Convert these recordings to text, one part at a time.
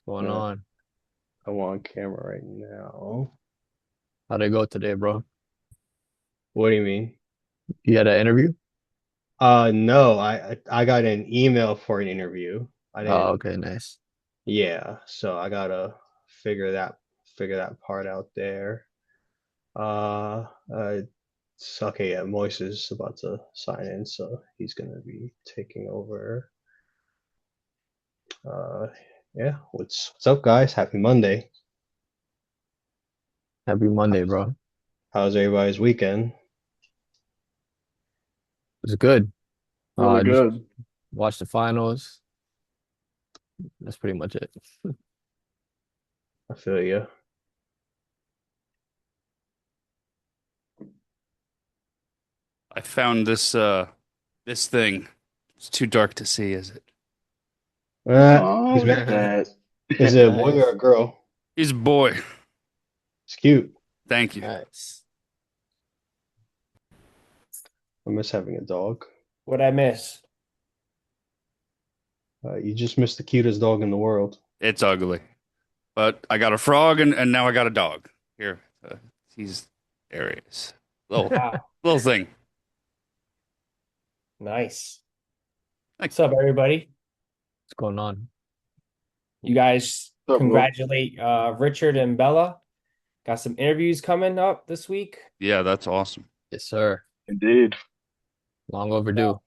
Going Uh, on? I'm on camera right now. How'd it go today, bro? What do you mean? You had an interview? No, I got an email for an interview. I Oh, didn't. okay, nice. Yeah, so I gotta figure that figure that part out there. Uh, okay. Yeah, Moise is about to sign in, so he's gonna be taking over. Uh, yeah. What's up, guys? Happy Monday. Happy Monday, How's, bro. how's everybody's weekend? It's good. Really Just good. watched the finals. That's pretty much it. I feel you. I found this thing. It's too dark to see, is it? Oh, Look at that. is it a boy or Nice. a girl? He's a boy. It's cute. Thank you. Nice. I miss having a dog. What I miss? You just missed the cutest dog in the world. It's ugly. But I got a frog and now I got a dog. Here. He's there he is. Little Wow, little thing. nice. Like, What's up, everybody? What's going on? You guys what's up, bro? congratulate Richard and Bella. Got some interviews coming up this week. Yeah, that's awesome. Yes, sir. Indeed. Long Yeah. overdue.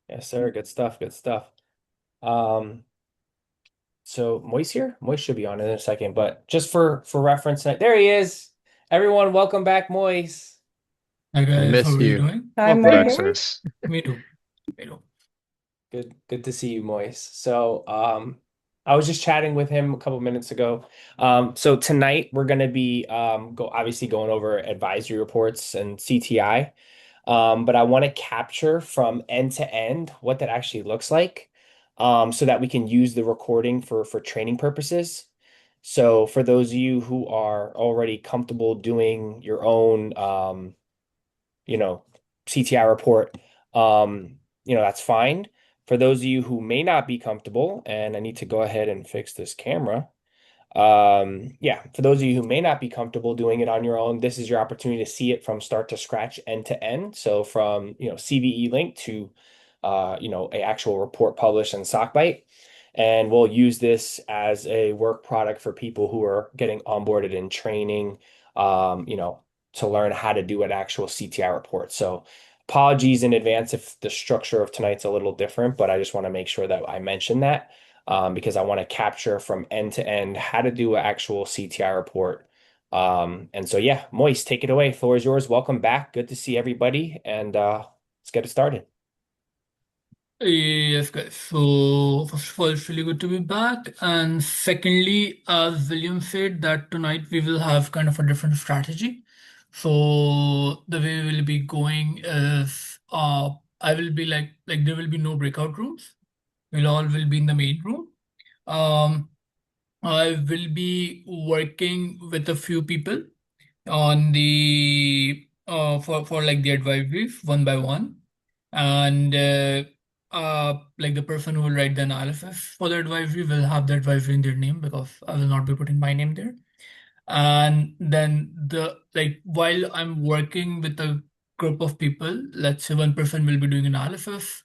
Yes, sir. Good stuff. Good stuff. Um, so Moise here. Moise should be on in a second, but just for reference, there he is. Everyone, welcome back, Moise. Hi We guys, how missed are you you. doing? Hi, Welcome back, Moise. sir. Me too. Me too. Good to see you, Moise. So, I was just chatting with him a couple minutes ago. So tonight we're going to be obviously going over advisory reports and CTI. But I want to capture from end to end what that actually looks like, so that we can use the recording for training purposes. So for those of you who are already comfortable doing your own, you know, CTI report, that's fine. For those of you who may not be comfortable, and I need to go ahead and fix this camera. Yeah, for those of you who may not be comfortable doing it on your own, this is your opportunity to see it from start to scratch, end to end. So from, CVE link to, a actual report published in SockBite. And we'll use this as a work product for people who are getting onboarded in training, um, you know, to learn how to do an actual CTI report. So apologies in advance if the structure of tonight's a little different, but I just want to make sure that I mention that, because I want to capture from end to end how to do an actual CTI report. And so, yeah, Moise, take it away. Floor is yours. Welcome back. Good to see everybody. And let's get it started. Yes, guys. So, first of all, it's really good to be back. And secondly, as William said, that tonight we will have kind of a different strategy. So, the way we will be going is I will be like there will be no breakout rooms. We'll all will be in the main room. Um, I will be working with a few people on the for like the advisories one by one, and like the person who will write the analysis for the advisory will have the advisory in their name because I will not be putting my name there. And then the like while I'm working with a group of people, let's say one person will be doing analysis,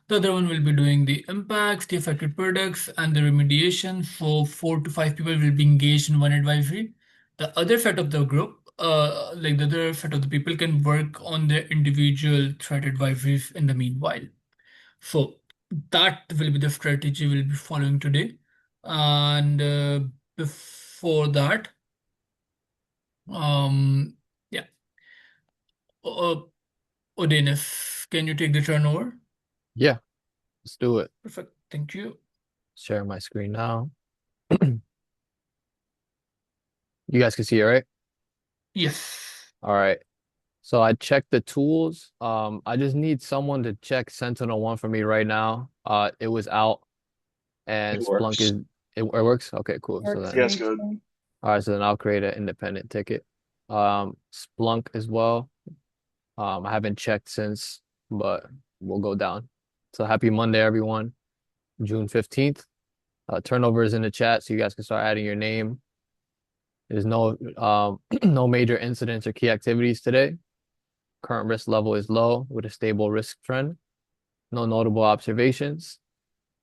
the other one will be doing the impacts, the affected products, and the remediation. So 4 to 5 people will be engaged in one advisory. The other set of the group, like the other set of the people, can work on their individual threat advisories in the meanwhile. So that will be the strategy we'll be following today. And before that, yeah, uh, Odenis, can you take the turnover? Yeah, let's do it. Perfect. Thank you. Share my screen now. You guys can see it, right? Yes. All right. So I checked the tools. I just need someone to check Sentinel-1 for me right now. It was out and It Splunk works. it works? Okay, cool. So Works then, Yes, great. good. all right, so then I'll create an independent ticket. Splunk as well. I haven't checked since, but we'll go down. So happy Monday, everyone. June 15th. Turnover is in the chat, so you guys can start adding your name. There's no no major incidents or key activities today. Current risk level is low with a stable risk trend. No notable observations.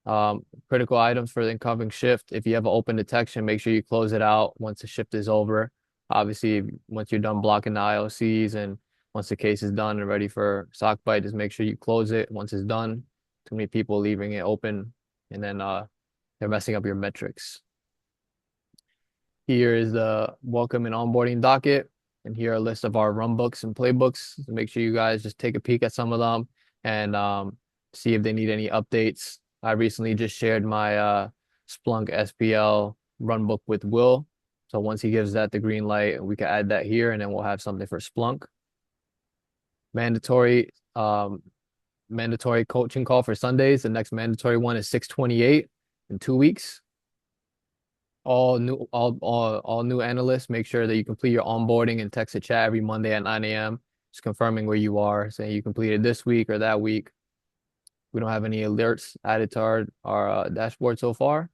Critical items for the incoming shift. If you have an open detection, make sure you close it out once the shift is over. Obviously, once you're done blocking the IOCs and once the case is done and ready for sock bite, just make sure you close it once it's done. Too many people leaving it open and then they're messing up your metrics. Here is the welcome and onboarding docket. And here are a list of our run books and playbooks. So make sure you guys just take a peek at some of them and see if they need any updates. I recently just shared my Splunk SPL run book with Will. So once he gives that the green light, we can add that here and then we'll have something for Splunk. Mandatory coaching call for Sundays. The next mandatory one is 6/28 in 2 weeks. All new analysts, make sure that you complete your onboarding and text the chat every Monday at 9 a.m. Just confirming where you are, saying you completed this week or that week. We don't have any alerts added to our dashboard so far.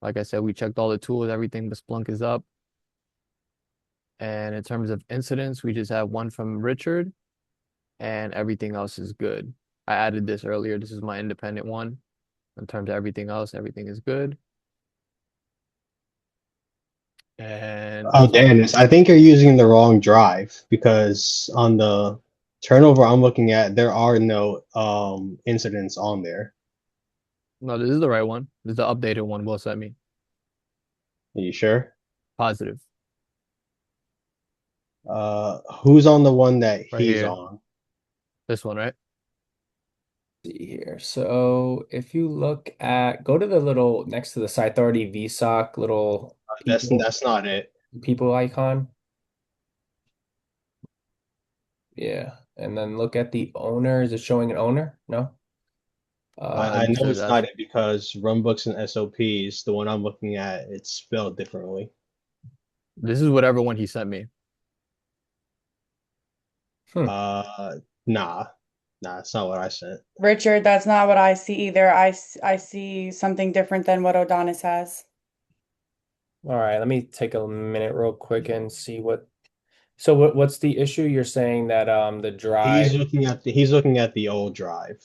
Like I said, we checked all the tools, everything but Splunk is up. And in terms of incidents, we just have one from Richard and everything else is good. I added this earlier. This is my independent one. In terms of everything else, everything is good. And Oh, Dennis, I think you're using the wrong drive because on the turnover I'm looking at, there are no incidents on there. no, this is the right one. This is the updated one Will sent me. Are you sure? Positive. Who's on the one that Right he's here. on? This one, right? See here. So if you look at, go to the little next to the site authority VSOC little That's not it. people icon. Yeah. And then look at the owner. Is it showing an owner? No? I This know is it's not it because runbooks and SOPs, the one I'm looking at, it's spelled differently. this is whatever one he sent me. Nah, it's not what I sent. Richard, that's not what I see either. I see something different than what Odonis has. All right, let me take a minute real quick and see what. So what's the issue? You're saying that the drive. He's looking at the old drive.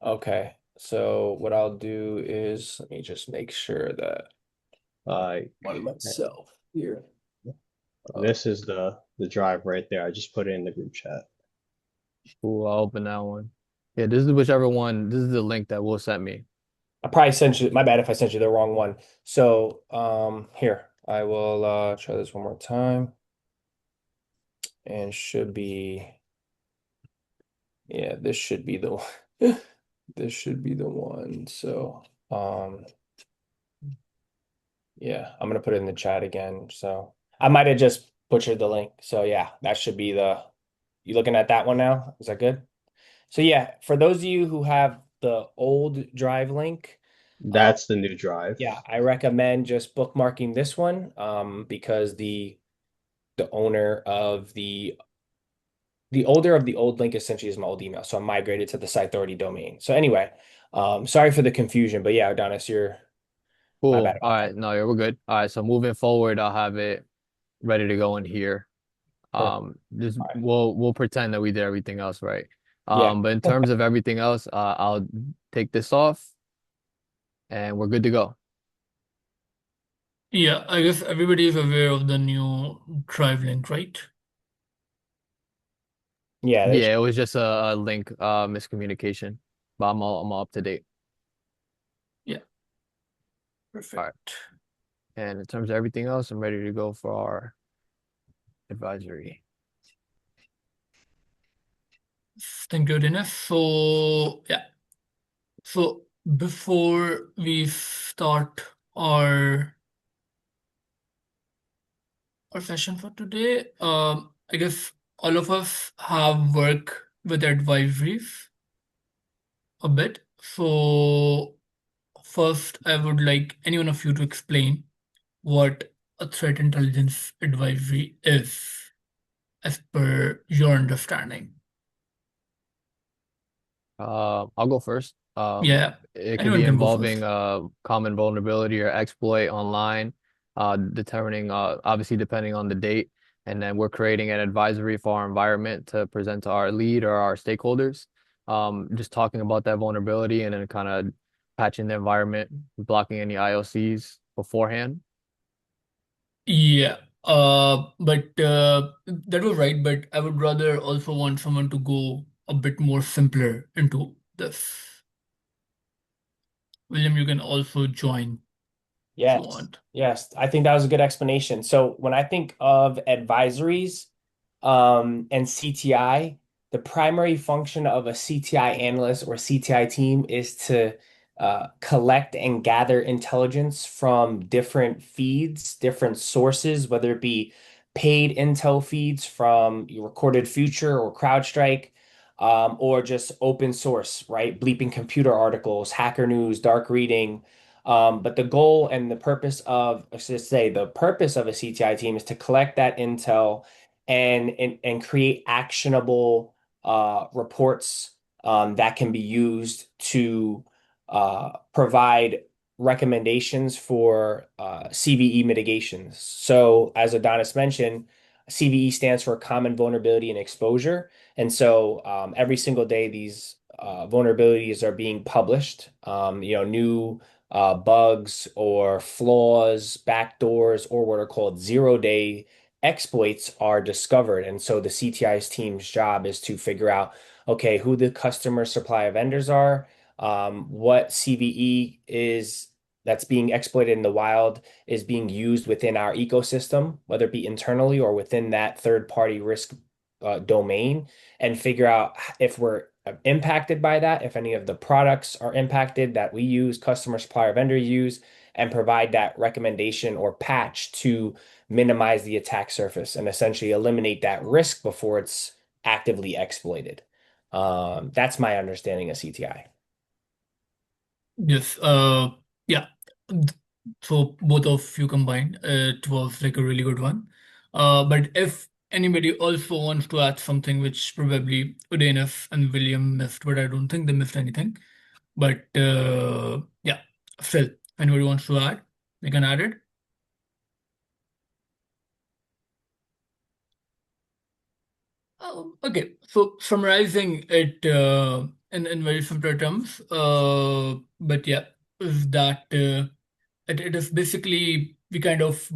Okay. So what I'll do is let me just make sure that on myself here. This is the drive right there. I just put it in the group chat. Cool, I'll open that one. Yeah, this is whichever one. This is the link that Will sent me. I probably sent you, my bad if I sent you the wrong one. So here, I will try this one more time. And should be, yeah, this should be the one. This should be the one. So yeah, I'm gonna put it in the chat again. So I might have just butchered the link. So yeah, that should be you looking at that one now? Is that good? So yeah, for those of you who have the old drive link, That's the new drive. yeah, I recommend just bookmarking this one because the owner of the older of the old link essentially is my old email. So I'm migrated to the site authority domain. So anyway, sorry for the confusion, but yeah, Adonis, my Cool. bad All about right, no, yeah, we're good. All right, so moving forward, I'll have it ready to go in here. Just All right. we'll pretend that we did everything else right. Yeah. But in terms of everything else, I'll take this off and we're good to go. Yeah, I guess everybody is aware of the new drive link, right? Yeah, Yeah, it was just a link miscommunication, but I'm all up to date. Yeah. All right. Perfect. And in terms of everything else, I'm ready to go for our advisory. Thank you, Dennis. So yeah. So before we start our session for today, I guess all of us have work with advisories a bit. So first, I would like any one of you to explain what a threat intelligence advisory is, as per your understanding. I'll go first. Yeah, It could be anyone can go involving first. common vulnerability or exploit online, determining obviously depending on the date. And then we're creating an advisory for our environment to present to our lead or our stakeholders. Just talking about that vulnerability and then kind of patching the environment, blocking any IOCs beforehand. Yeah, but that was right. But I would rather also want someone to go a bit more simpler into this. William, you can also join if you Yes, want. yes. I think that was a good explanation. So when I think of advisories, and CTI, the primary function of a CTI analyst or CTI team is to collect and gather intelligence from different feeds, different sources, whether it be paid intel feeds from your Recorded Future or CrowdStrike, or just open source, right? Bleeping computer articles, Hacker News, dark reading. But the goal and the purpose of, I should say, the purpose of a CTI team is to collect that intel and create actionable reports that can be used to provide recommendations for CVE mitigations. So, as Adonis mentioned, CVE stands for Common Vulnerability and Exposure. And so every single day, these vulnerabilities are being published. New bugs or flaws, backdoors, or what are called zero-day exploits are discovered. And so the CTI's team's job is to figure out, okay, who the customer supply vendors are, what CVE is that's being exploited in the wild is being used within our ecosystem, whether it be internally or within that third-party risk domain, and figure out if we're impacted by that, if any of the products are impacted that we use, customer supplier vendor use, and provide that recommendation or patch to minimize the attack surface and essentially eliminate that risk before it's actively exploited. That's my understanding of CTI. Yes, yeah. So both of you combined, it was like a really good one. But if anybody also wants to add something, which probably Udainif and William missed, but I don't think they missed anything. But yeah, Phil, if anybody wants to add, they can add it. Okay, so summarizing it in very simpler terms, but yeah, is that it is basically we kind of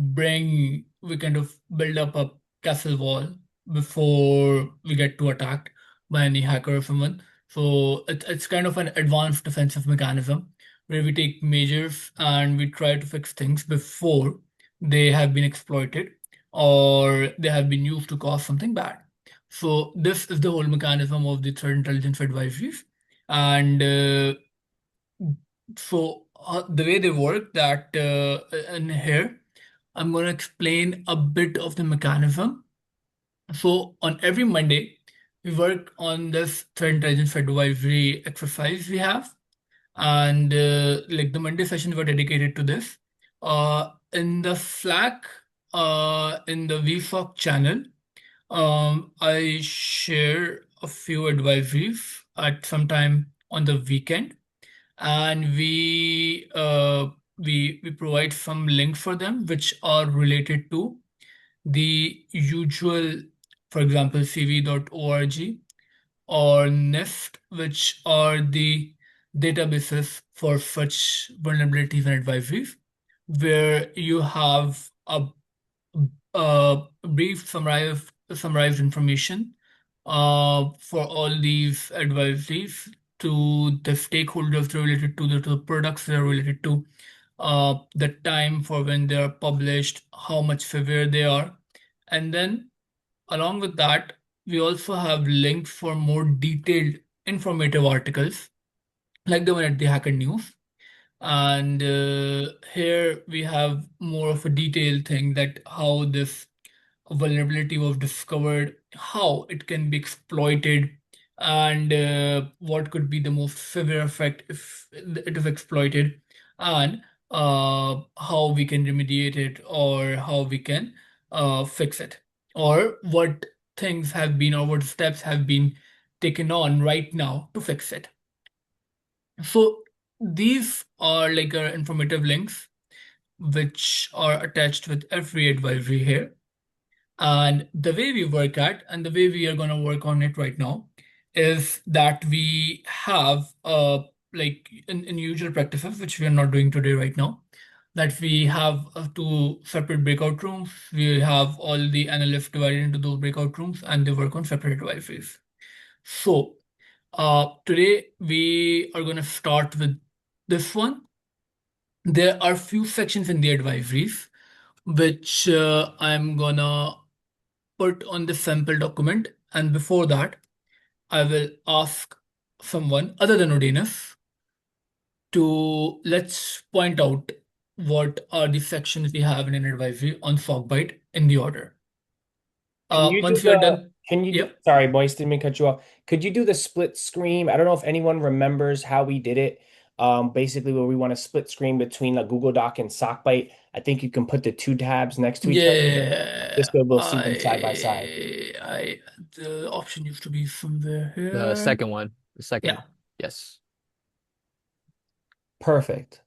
build up a castle wall before we get to attacked by any hacker or someone. So it's kind of an advanced defensive mechanism where we take measures and we try to fix things before they have been exploited or they have been used to cause something bad. So this is the whole mechanism of the threat intelligence advisories. And the way they work that in here, I'm going to explain a bit of the mechanism. So on every Monday, we work on this threat intelligence advisory exercise we have. And like the Monday sessions were dedicated to this. In the Slack, in the VFOC channel, I share a few advisories at some time on the weekend, and we provide some links for them which are related to the usual, for example, CVE.org or NIST, which are the databases for such vulnerabilities and advisories, where you have a brief summarized information for all these advisories to the stakeholders related to the products they're related to, the time for when they are published, how much severe they are. And then along with that, we also have links for more detailed informative articles like the one at the Hacker News. And here we have more of a detailed thing that how this vulnerability was discovered, how it can be exploited, and what could be the most severe effect if it is exploited, and how we can remediate it or how we can fix it, or what things have been or what steps have been taken on right now to fix it. So these are like informative links which are attached with every advisory here. And the way we work at, and the way we are going to work on it right now, is that we have like in usual practices, which we are not doing today right now, that we have two separate breakout rooms. We have all the analysts divided into those breakout rooms, and they work on separate advisories. So today we are going to start with this one. There are few sections in the advisories which I'm gonna put on the sample document, and before that, I will ask someone other than Odinus to let's point out what are the sections we have in an advisory on Sockbite in the order. Can you do Once we are done, the, yep. sorry, Moise, didn't mean to cut you off. Could you do the split screen? I don't know if anyone remembers how we did it. Basically where we want to split screen between a Google Doc and Sockbite. I think you can put the two tabs next to each other. This Yeah, way we'll see them side by side. the option used to be somewhere The here. second one. The second. Yeah. Yes. Perfect.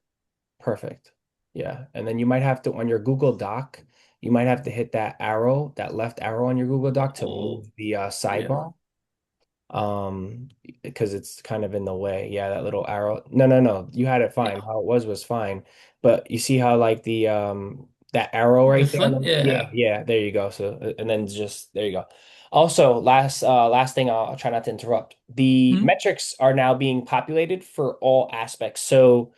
Perfect. Yeah. And then you might have to, on your Google Doc, you might have to hit that arrow, that left arrow on your Google Doc to Oh, move the yeah. sidebar. Because it's kind of in the way. Yeah, that little arrow. No, you had it fine. Yeah. How it was fine. But you see how like the that arrow right This there? one? Yeah. Yeah, there you go. So and then just there you go. Also, last thing, I'll try not to interrupt. The Hmm? metrics are now being populated for all aspects. So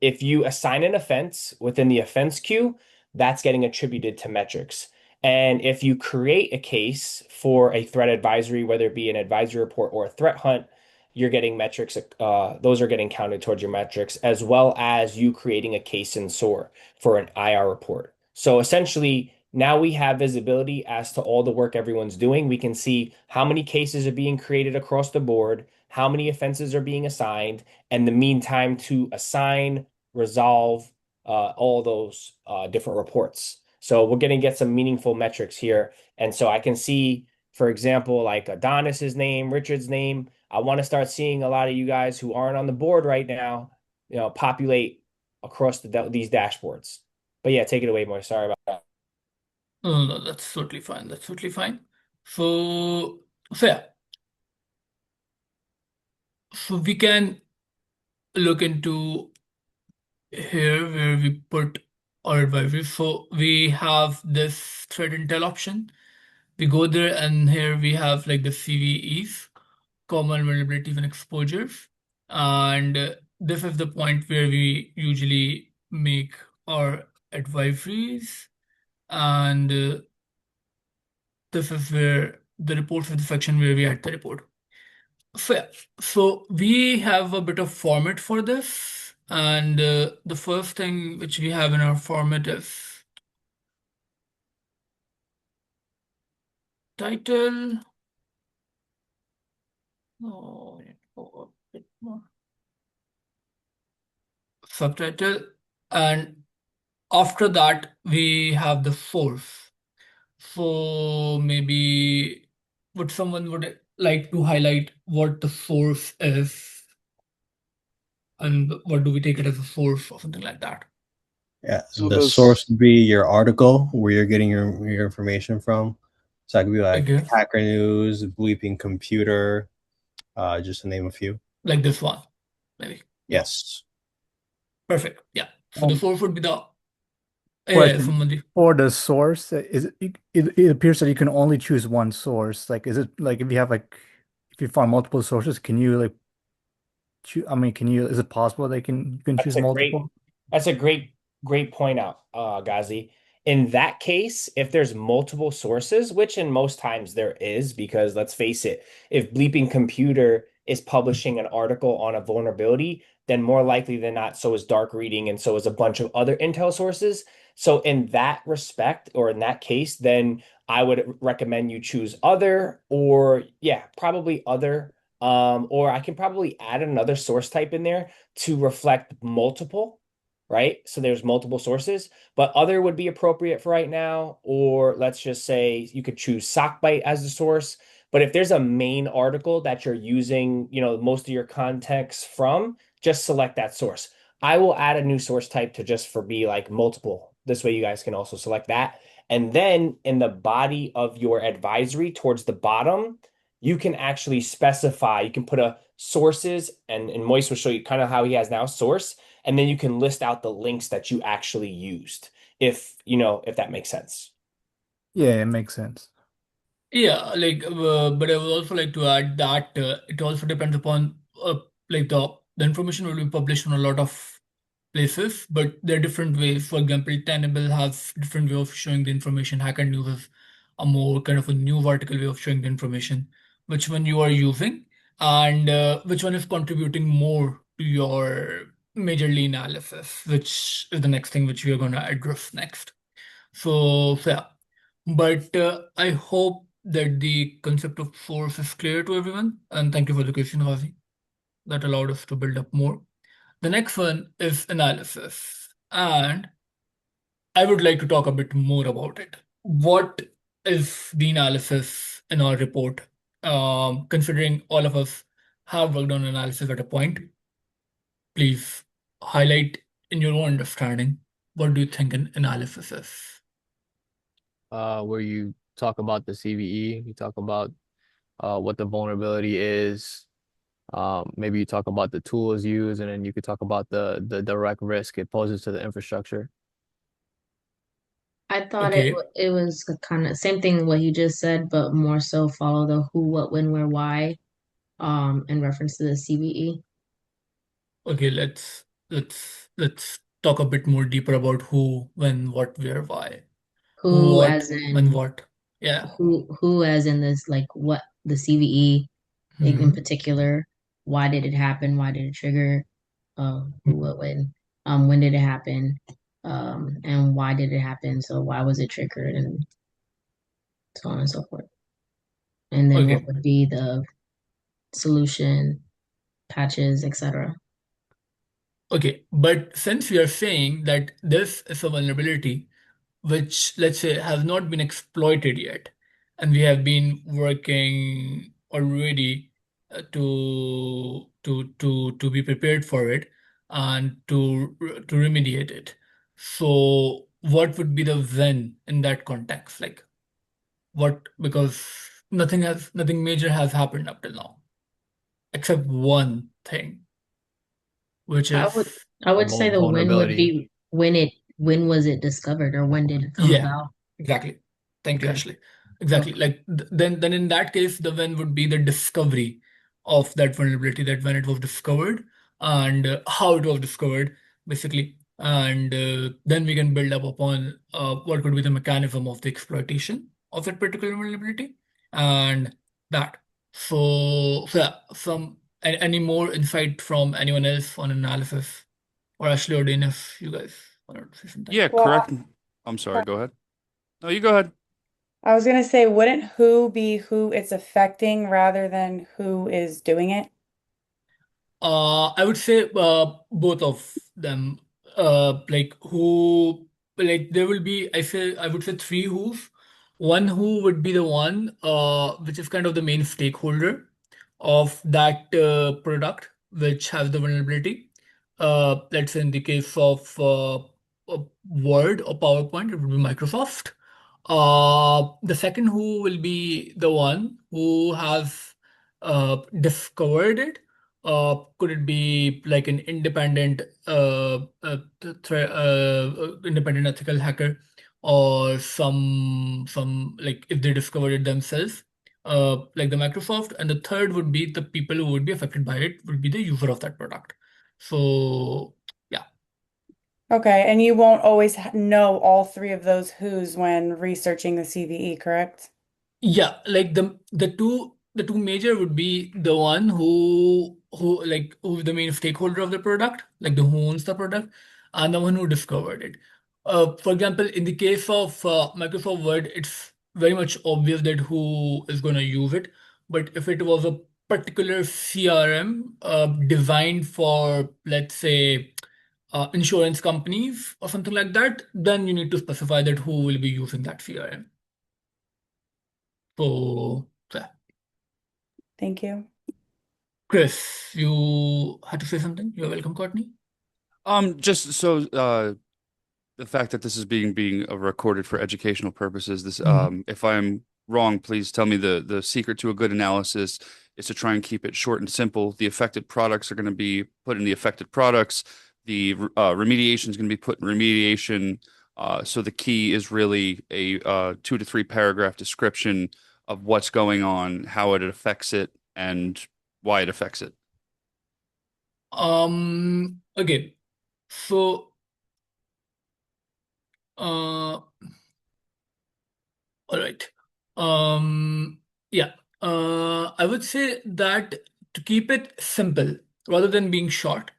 if you assign an offense within the offense queue, that's getting attributed to metrics. And if you create a case for a threat advisory, whether it be an advisory report or a threat hunt, you're getting metrics. Those are getting counted towards your metrics, as well as you creating a case in SOAR for an IR report. So essentially, now we have visibility as to all the work everyone's doing. We can see how many cases are being created across the board, how many offenses are being assigned, and the mean time to assign, resolve all those different reports. So we're going to get some meaningful metrics here. And so I can see, for example, like Adonis's name, Richard's name. I want to start seeing a lot of you guys who aren't on the board right now, populate across these dashboards. But yeah, take it away, Moy. Sorry about that. No, that's totally fine. That's totally fine. So, so yeah, so we can look into here where we put our advisory. So we have this threat intel option. We go there and here we have like the CVEs, common vulnerabilities and exposures. And this is the point where we usually make our advisories. And this is where the reports is the section where we add the report. So, yeah, so we have a bit of format for this, and the first thing which we have in our format is title. Oh, we need to go a bit more. Subtitle, and after that we have the source. So maybe would someone would like to highlight what the source is, and what do we take it as a source or something like that? Yeah, So the source those would be your article where you're getting your information from. So that could be like Okay, Hacker News, Bleeping Computer, just to name a few. like this one, maybe. Yeah, Yes. perfect. Yeah. So the Um, source would be the Question someone. for the source, it appears that you can only choose one source. Like, is it like if you have like if you find multiple sources, can you like choose? I mean, can you? Is it possible that you can That's choose a great, multiple? that's a great point out, Ghazi. In that case, if there's multiple sources, which in most times there is, because let's face it, if Bleeping Computer is publishing an article on a vulnerability, then more likely than not, so is Dark Reading and so is a bunch of other intel sources. So in that respect, or in that case, then I would recommend you choose other, or yeah, probably other. Or I can probably add another source type in there to reflect multiple, right? So there's multiple sources, but other would be appropriate for right now. Or let's just say you could choose Sockbite as the source, But if there's a main article that you're using, most of your context from, just select that source. I will add a new source type to just for be like multiple. This way you guys can also select that. And then in the body of your advisory towards the bottom, you can actually specify, you can put a sources and Moise will show you kind of how he has now source, and then you can list out the links that you actually used, if that makes sense. Yeah, it makes sense. Yeah, but I would also like to add that it also depends upon like the information will be published on a lot of places, but there are different ways. For example, Tenable has different way of showing the information. Hacker News has a more kind of a new vertical way of showing the information. Which one you are using, and which one is contributing more to your majorly analysis, which is the next thing which we are going to address next. So yeah, but I hope that the concept of source is clear to everyone. And thank you for the question, Ghazi. That allowed us to build up more. The next one is analysis. And I would like to talk a bit more about it. What is the analysis in our report? Considering all of us have worked on analysis at a point, please highlight in your own understanding, what do you think an analysis is? Where you talk about the CVE, you talk about what the vulnerability is. Maybe you talk about the tools used, and then you could talk about the direct risk it poses to the infrastructure. I thought Okay, it was kind of same thing what you just said, but more so follow the who, what, when, where, why, in reference to the CVE. okay, let's talk a bit more deeper about who, when, what, where, why. Who, Who what, as when, in what. Yeah. who as in this like what the CVE in Hmm. particular, why did it happen? Why did it trigger? Who, what, when did it happen? And why did it happen? So why was it triggered and so on and so forth. And then what Okay. would be the solution, patches, etc. Okay. But since we are saying that this is a vulnerability which, let's say, has not been exploited yet, and we have been working already to be prepared for it and to remediate it. So, what would be the when in that context? Like, what, because nothing major has happened up till now, except one thing, which I would is, I A would say the when would vulnerability. be when was it discovered or when did it come yeah, about? exactly. Thank you, Okay. Ashley. Exactly. Okay. Like then in that case, the when would be the discovery of that vulnerability, that when it was discovered and how it was discovered, basically. And then we can build up upon what could be the mechanism of the exploitation of that particular vulnerability and that. So yeah, any more insight from anyone else on analysis, or Ashley or Dane, if you guys want to say something. Yeah, Well, correct. I'm sorry. Go ahead. No, you go ahead. I was gonna say, wouldn't who be who it's affecting rather than who is doing it? I would say both of them. Like there will be, I would say three who's. One who would be the one, which is kind of the main stakeholder of that product, which has the vulnerability. Let's say in the case of Word or PowerPoint, it would be Microsoft. The second who will be the one who has discovered it. Could it be like an independent independent ethical hacker, or some like if they discovered it themselves, like the Microsoft. And the third would be the people who would be affected by it would be the user of that product. So yeah. Okay, and you won't always know all three of those who's when researching the CVE, correct? Yeah, like the two major would be the one who's the main stakeholder of the product, like the who owns the product, and the one who discovered it. For example, in the case of Microsoft Word, it's very much obvious that who is going to use it. But if it was a particular CRM designed for, let's say, insurance companies or something like that, then you need to specify that who will be using that CRM. So, yeah. Thank you. Chris, you had to say something? You're welcome, Courtney. Just so the fact that this is being recorded for educational purposes, this if I'm wrong, please tell me the secret to a good analysis is to try and keep it short and simple. The affected products are going to be put in the affected products. The remediation is going to be put in remediation. So the key is really a 2 to 3 paragraph description of what's going on, how it affects it, and why it affects it. Okay. So, all right. Yeah. I would say that to keep it simple rather than being short,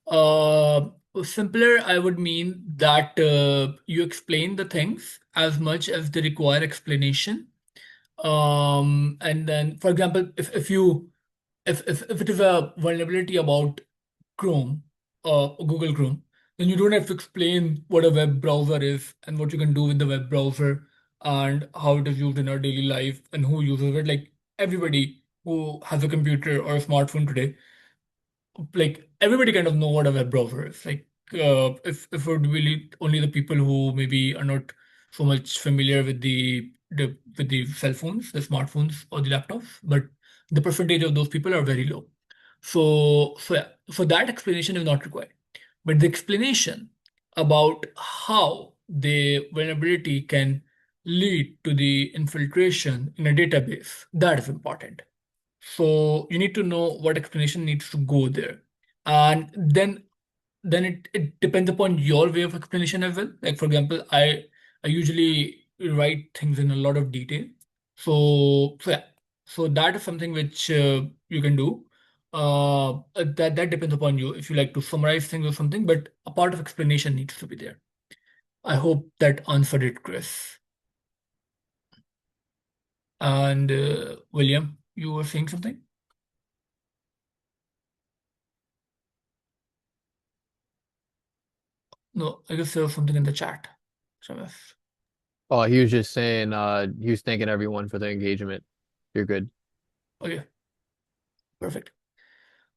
uh, simpler, I would mean that you explain the things as much as they require explanation. And then, for example, if it is a vulnerability about Chrome or Google Chrome, then you don't have to explain what a web browser is and what you can do with the web browser and how it is used in our daily life and who uses it. Like everybody who has a computer or a smartphone today, like everybody kind of know what a web browser is. Like if it would really only the people who maybe are not so much familiar with the cell phones, the smartphones or the laptops, but the percentage of those people are very low. So yeah, so that explanation is not required. But the explanation about how the vulnerability can lead to the infiltration in a database, that is important. So you need to know what explanation needs to go there. And then it depends upon your way of explanation as well. Like for example, I usually write things in a lot of detail. So yeah. So that is something which you can do. That depends upon you if you like to summarize things or something, but a part of explanation needs to be there. I hope that answered it, Chris. And William, you were saying something? No, I guess there was something in the chat. Travis. Oh, he was just saying, he was thanking everyone for the engagement. You're good. Okay, perfect.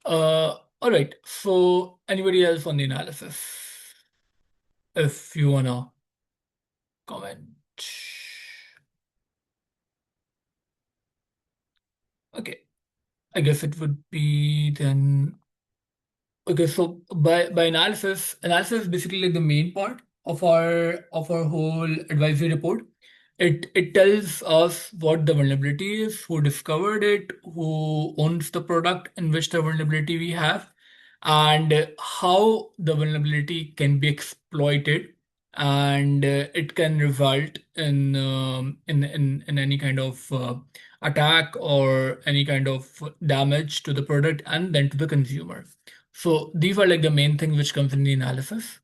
All right. So anybody else on the analysis? If you wanna comment. Okay. I guess it would be then. Okay, so by analysis is basically like the main part of our whole advisory report. It tells us what the vulnerability is, who discovered it, who owns the product in which the vulnerability we have, and how the vulnerability can be exploited, and it can result in any kind of attack or any kind of damage to the product and then to the consumer. So these are like the main things which comes in the analysis.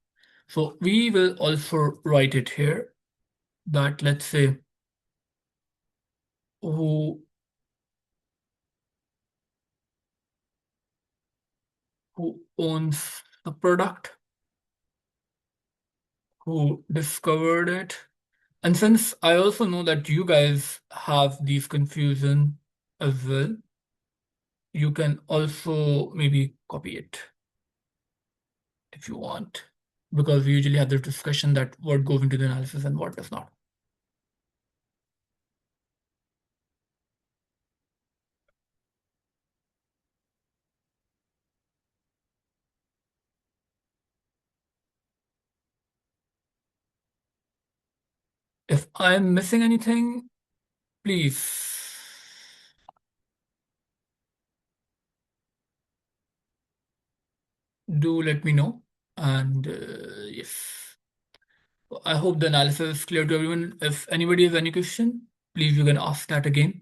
So we will also write it here that let's say who who owns the product, who discovered it. And since I also know that you guys have these confusion as well, you can also maybe copy it if you want, because we usually have the discussion that what goes into the analysis and what does not. If I'm missing anything, please do let me know. And yes, I hope the analysis is clear to everyone. If anybody has any question, please you can ask that again.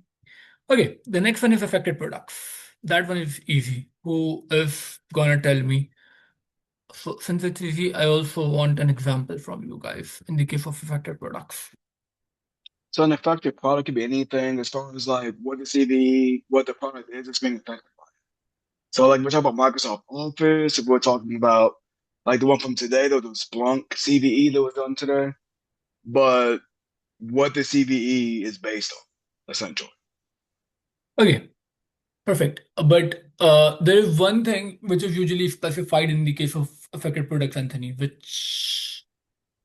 Okay, the next one is affected products. That one is easy. Who is gonna tell me? So since it's easy, I also want an example from you guys in the case of affected products. So an affected product could be anything as far as like what the CVE, what the product is, it's being affected by. So like we're talking about Microsoft Office, if we're talking about like the one from today, though, the Splunk CVE that was done today, but what the CVE is based on, essentially. Okay, Perfect. But there is one thing which is usually specified in the case of affected products, Anthony, which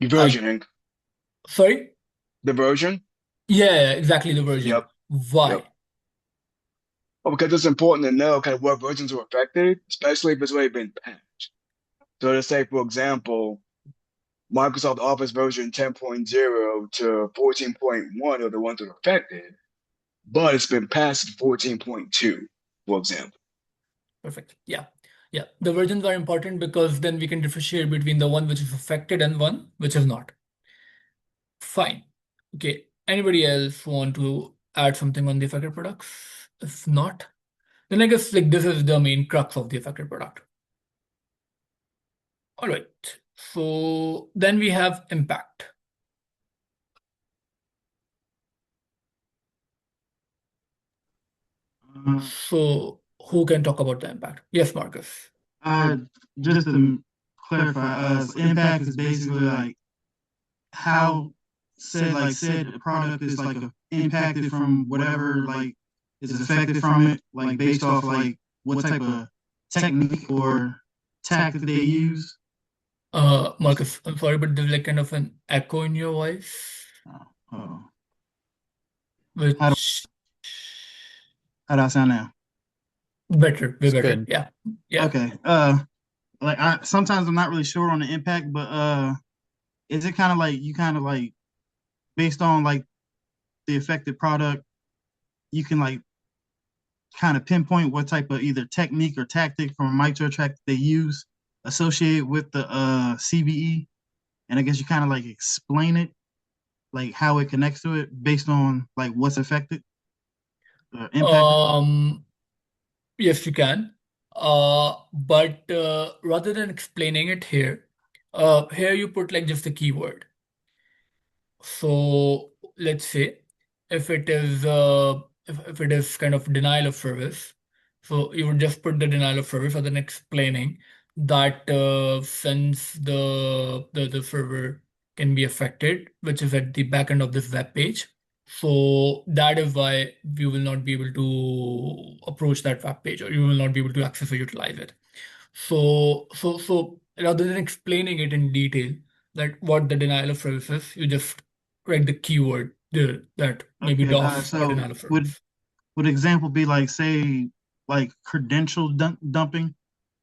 I Versioning. sorry? The version? Yeah, exactly the version. Yep. Yep. Why? Well, because it's important to know kind of what versions were affected, especially if it's already been patched. So to say, for example, Microsoft Office version 10.0 to 14.1 are the ones that are affected, but it's been passed to 14.2, for example. Perfect. Yeah. Yeah. The versions are important because then we can differentiate between the one which is affected and one which is not. Fine. Okay. Anybody else want to add something on the affected products? If not, then I guess like this is the main crux of the affected product. All right. So then we have impact. So who can talk about the impact? Yes, Marcus. Uh, just to clarify, so impact is basically like how said product is like impacted from whatever like is affected from it, like based off like what type of technique or tactic they use. Marcus, I'm sorry, but there's like kind of an echo in your voice, Oh, how do which how do I sound now? better, way It's better. good. Yeah. Yeah. Okay. Like I sometimes I'm not really sure on the impact, but is it kind of like you kind of like based on like the affected product, you can like kind of pinpoint what type of either technique or tactic from a micro track they use associated with the CVE, and I guess you kind of like explain it, like how it connects to it based on like what's affected or impacted. Um, yes, you can. But rather than explaining it here, here you put like just the keyword. So let's say if it is if it is kind of denial of service, so you would just put the denial of service and then explaining that since the server can be affected, which is at the back end of this web page, so that is why we will not be able to approach that web page, or you will not be able to access or utilize it. So rather than explaining it in detail, that what the denial of service is, you just write the keyword there that maybe Okay, DOS or so denial of would service. would example be like say like dumping,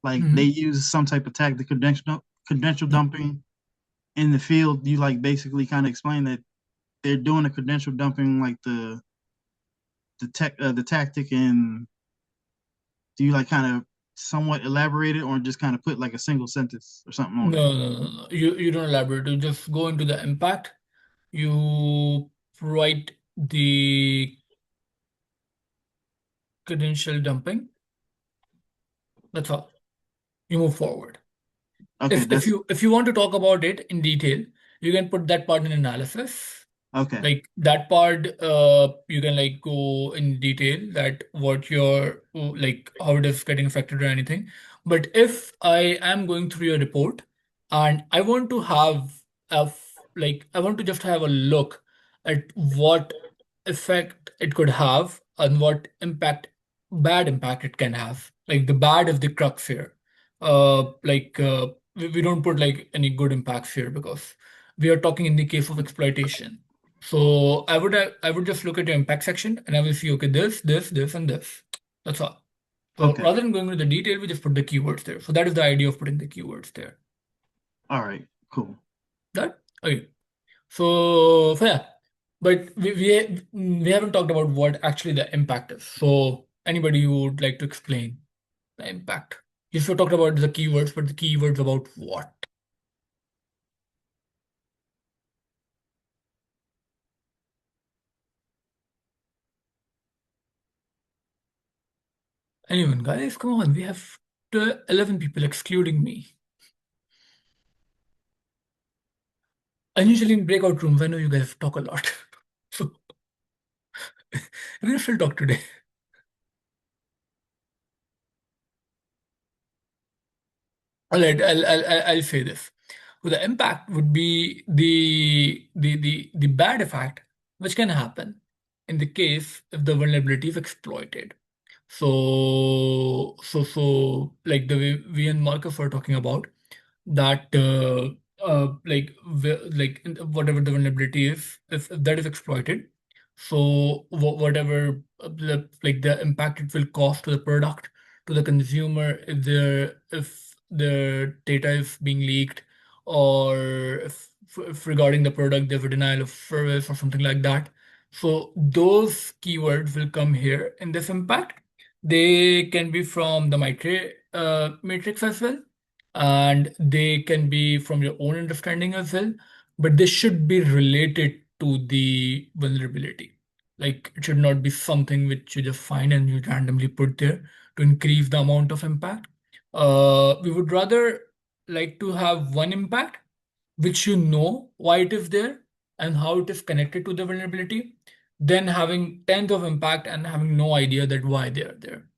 like they Hmm. use some type of tactic credential Yeah. dumping in the field. You like basically kind of explain that they're doing a credential dumping, like the tactic, and do you like kind of somewhat elaborate it or just kind of put like a single sentence or something on it? No, no, no, no. You don't elaborate. You just go into the impact. You write the credential dumping. That's all. You move forward. Okay, If that's you want to talk about it in detail, you can put that part in analysis. okay. Like that part, you can like go in detail that what your like how it is getting affected or anything. But if I am going through your report and I want to have like I want to just have a look at what effect it could have and what bad impact it can have. Like the bad is the crux here. We don't put like any good impacts here because we are talking in the case of exploitation. So I would just look at your impact section and I will see, okay, this, and this. That's all. So Okay. rather than going into the detail, we just put the keywords there. So that is the idea of putting the keywords there. All right. Cool. That okay. So yeah, but we haven't talked about what actually the impact is. So anybody who would like to explain the impact? Yes, we talked about the keywords, but the keywords about what? Anyone, guys, come on. We have 11 people excluding me. And usually in breakout rooms, I know you guys talk a lot. So we're gonna still talk today. All right, I'll say this. So the impact would be the bad effect which can happen in the case if the vulnerability is exploited. Like the way we and Marcus were talking about that, whatever the vulnerability is, if that is exploited, so whatever like the impact it will cause to the product, to the consumer, if the data is being leaked, or if regarding the product there's a denial of service or something like that. So those keywords will come here in this impact. They can be from the matrix as well, and they can be from your own understanding as well, but they should be related to the vulnerability. Like it should not be something which you just find and you randomly put there to increase the amount of impact. We would rather like to have one impact which you know why it is there and how it is connected to the vulnerability, than having tens of impact and having no idea that why they are there.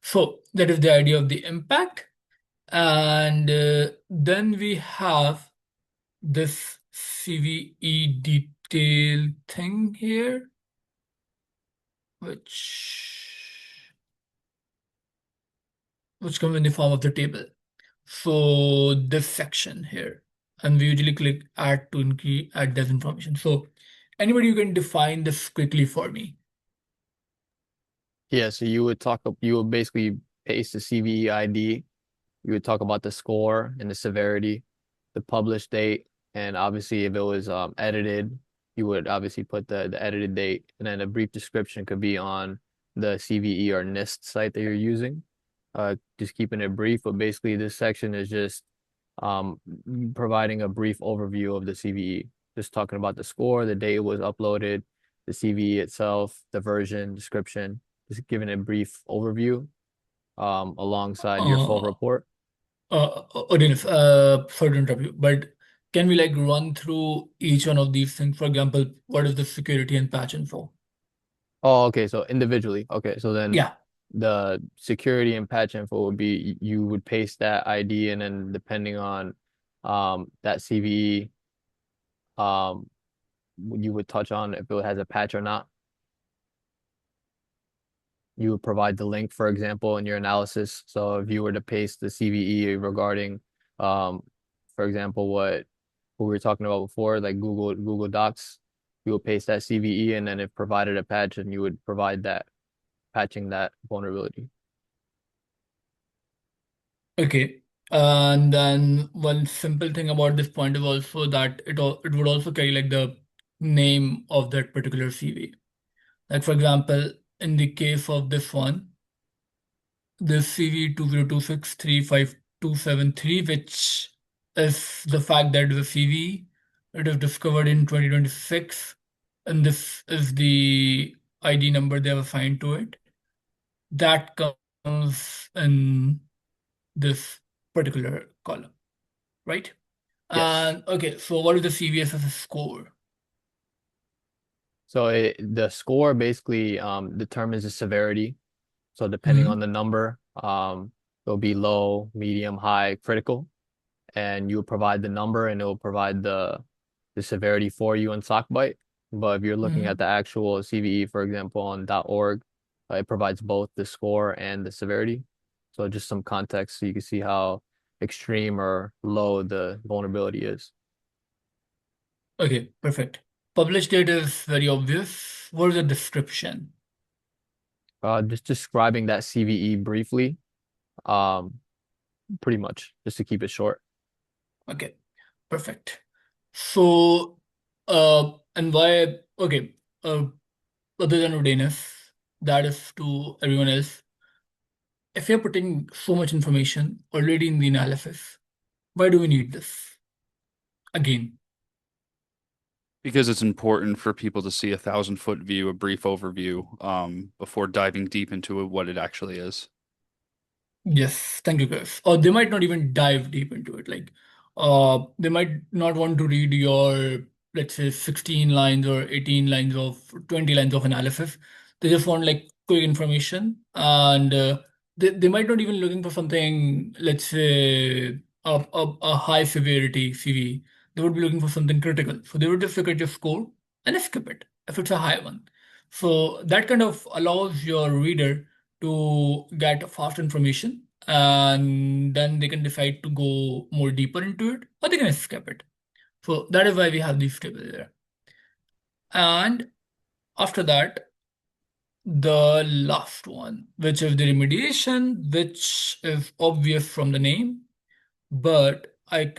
So that is the idea of the impact. And then we have this CVE detail thing here, which comes in the form of the table. So this section here, and we usually click add to add this information. So anybody, you can define this quickly for me. Yeah, so you would basically paste the CVE ID. You would talk about the score and the severity, the published date, and obviously if it was edited, you would obviously put the edited date, and then a brief description could be on the CVE or NIST site that you're using. Just keeping it brief, but basically this section is just um, providing a brief overview of the CVE, just talking about the score, the date it was uploaded, the CVE itself, the version, description, just giving a brief overview alongside your full Uh, report. Dennis, sorry to interrupt you, but can we like run through each one of these things? For example, what is the security and patch info? Oh, okay, so individually. Okay, so then Yeah. the security and patch info would be you would paste that ID, and then depending on that CVE, um you would touch on if it has a patch or not. You would provide the link, for example, in your analysis. So if you were to paste the CVE regarding, um, for example, what we were talking about before, like Google Docs, you would paste that CVE, and then if provided a patch, and you would provide that patching that vulnerability. Okay. And then one simple thing about this point is also that it would also carry like the name of that particular CV. Like for example, in the case of this one, this CVE-2026-11645, which is the fact that the CV it is discovered in 2026, and this is the ID number they have assigned to it. That comes in this particular column, right? Yes. And okay, so what is the CVS as a score? So the score basically determines the severity. So depending on Hmm. the number, it'll be low, medium, high, critical, and you would provide the number, and it will provide the severity for you in Sockbite. But if you're looking at Hmm. the actual CVE, for example, on .org, it provides both the score and the severity. So just some context so you can see how extreme or low the vulnerability is. Okay, perfect. Published date is very obvious. What is the description? Just describing that CVE briefly, um, pretty much, just to keep it short. Okay, perfect. So, and why, okay, other than Uranus, that is to everyone else. If you're putting so much information already in the analysis, why do we need this? Again, Because it's important for people to see a 1,000-foot view, a brief overview, before diving deep into what it actually is. yes, thank you, guys. Or they might not even dive deep into it. Like, they might not want to read your, let's say, 16 lines or 18 lines of 20 lines of analysis. They just want like quick information, and they might not even looking for something, let's say, a high severity CV. They would be looking for something critical. So they would just look at your score and skip it if it's a high one. So that kind of allows your reader to get fast information and then they can decide to go more deeper into it or they can skip it. So that is why we have these tables there. And after that, the last one, which is the remediation, which is obvious from the name, but I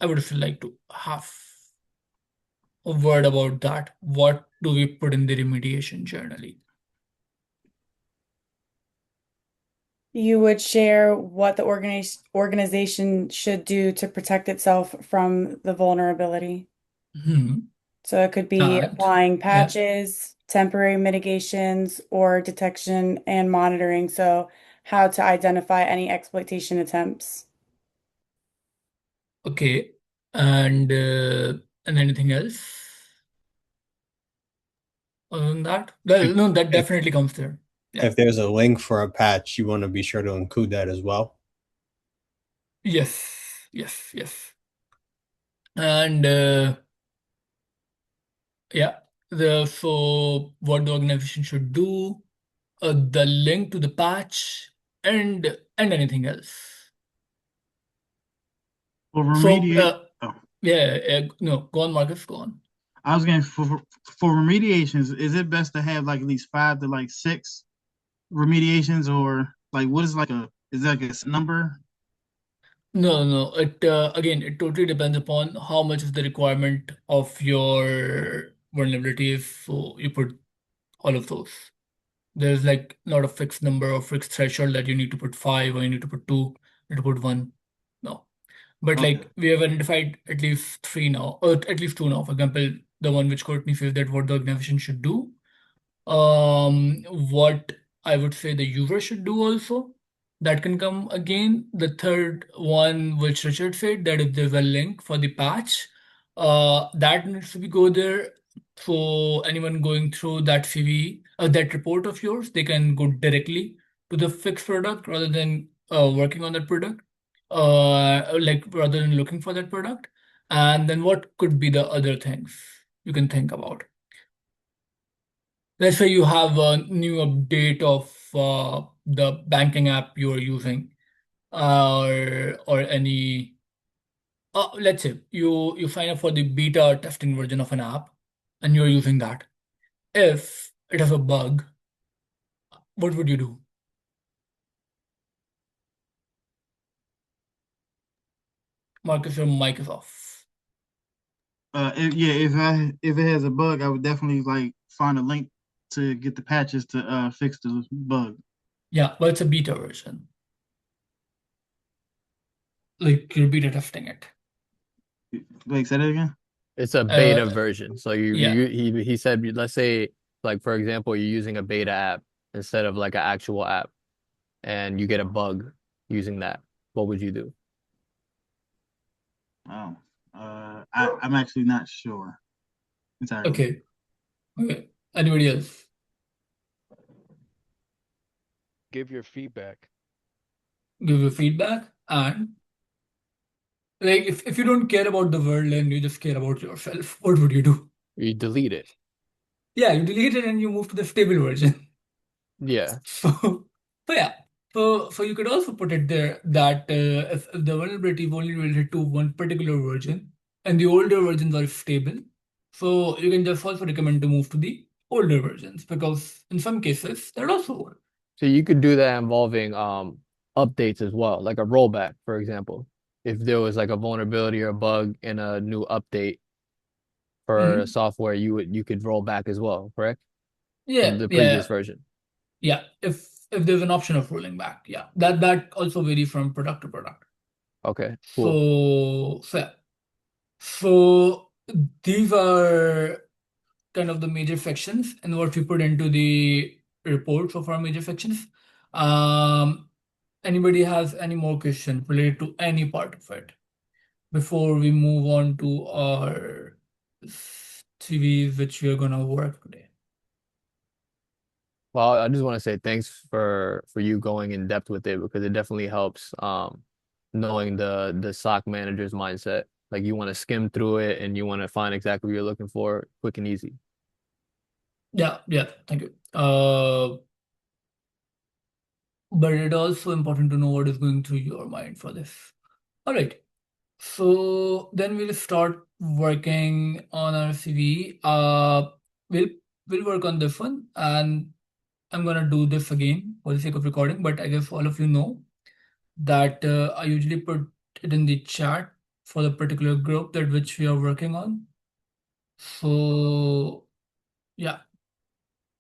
would still like to have a word about that. What do we put in the remediation generally? You would share what the organization should do to protect itself from the vulnerability. Hmm. So it could be And applying yeah, patches, temporary mitigations, or detection and monitoring. So how to identify any exploitation attempts. okay. And anything else other than that? If No, that if definitely comes there. Yeah. if there's a link for a patch, you want to be sure to include that as well. Yes. Yes. Yes. And yeah, so what the organization should do, the link to the patch, and anything else. For So remediate, oh, yeah, no, go on, Marcus, go on. I was getting for remediations. Is it best to have like at least 5 to 6 remediations, or like what is like a is that like a number? No, no. It again, it totally depends upon how much is the requirement of your vulnerabilities. So you put all of those. There's like not a fixed number or fixed threshold that you need to put five or you need to put two, you need to put one. No. But Okay. like we have identified at least three now, or at least two now. For example, the one which Courtney says that what the organization should do. What I would say the user should do also. That can come again. The third one, which Richard said, that if there's a link for the patch, that needs to be go there. So anyone going through that CV, that report of yours, they can go directly to the fixed product rather than working on that product, like rather than looking for that product. And then what could be the other things you can think about? Let's say you have a new update of the banking app you're using, or any. Let's say you sign up for the beta testing version of an app, and you're using that. If it has a bug, what would you do? Marcus, your mic is off. Yeah, if it has a bug, I would definitely like find a link to get the patches to fix the bug. Yeah, well, it's a beta version. Like you're beta testing it. Like, say that again. It's a beta Uh, version. So yeah. he said, let's say, like, for example, you're using a beta app instead of like an actual app and you get a bug using that. What would you do? Oh, I'm actually not sure entirely. Okay. Okay. Anybody else? Give your feedback. Give your feedback and like if you don't care about the world and you just care about yourself, what would you do? You delete it. Yeah, you delete it and you move to the stable version. Yeah. So yeah. So you could also put it there that if the vulnerability is only related to one particular version and the older versions are stable, so you can just also recommend to move to the older versions because in some cases that also work. So you could do that involving updates as well, like a rollback, for example. If there was like a vulnerability or a bug in a new update for Mhm. software, you could roll back as well, correct? From Yeah, the previous yeah, version. yeah. If there's an option of rolling back, yeah. That also varies from product to product. Okay, cool. So yeah. So these are kind of the major sections and what we put into the reports of our major sections. Um, Anybody has any more questions related to any part of it before we move on to our CVs, which we are gonna work today? Well, I just want to say thanks for you going in depth with it because it definitely helps knowing the SOC manager's mindset. Like you want to skim through it and you want to find exactly what you're looking for quick and easy. Yeah, yeah, thank you. But it's also important to know what is going through your mind for this. All right. So then we'll start working on our CV. We'll we'll work on this one, and I'm gonna do this again for the sake of recording. But I guess all of you know that I usually put it in the chat for the particular group that which we are working on. So yeah,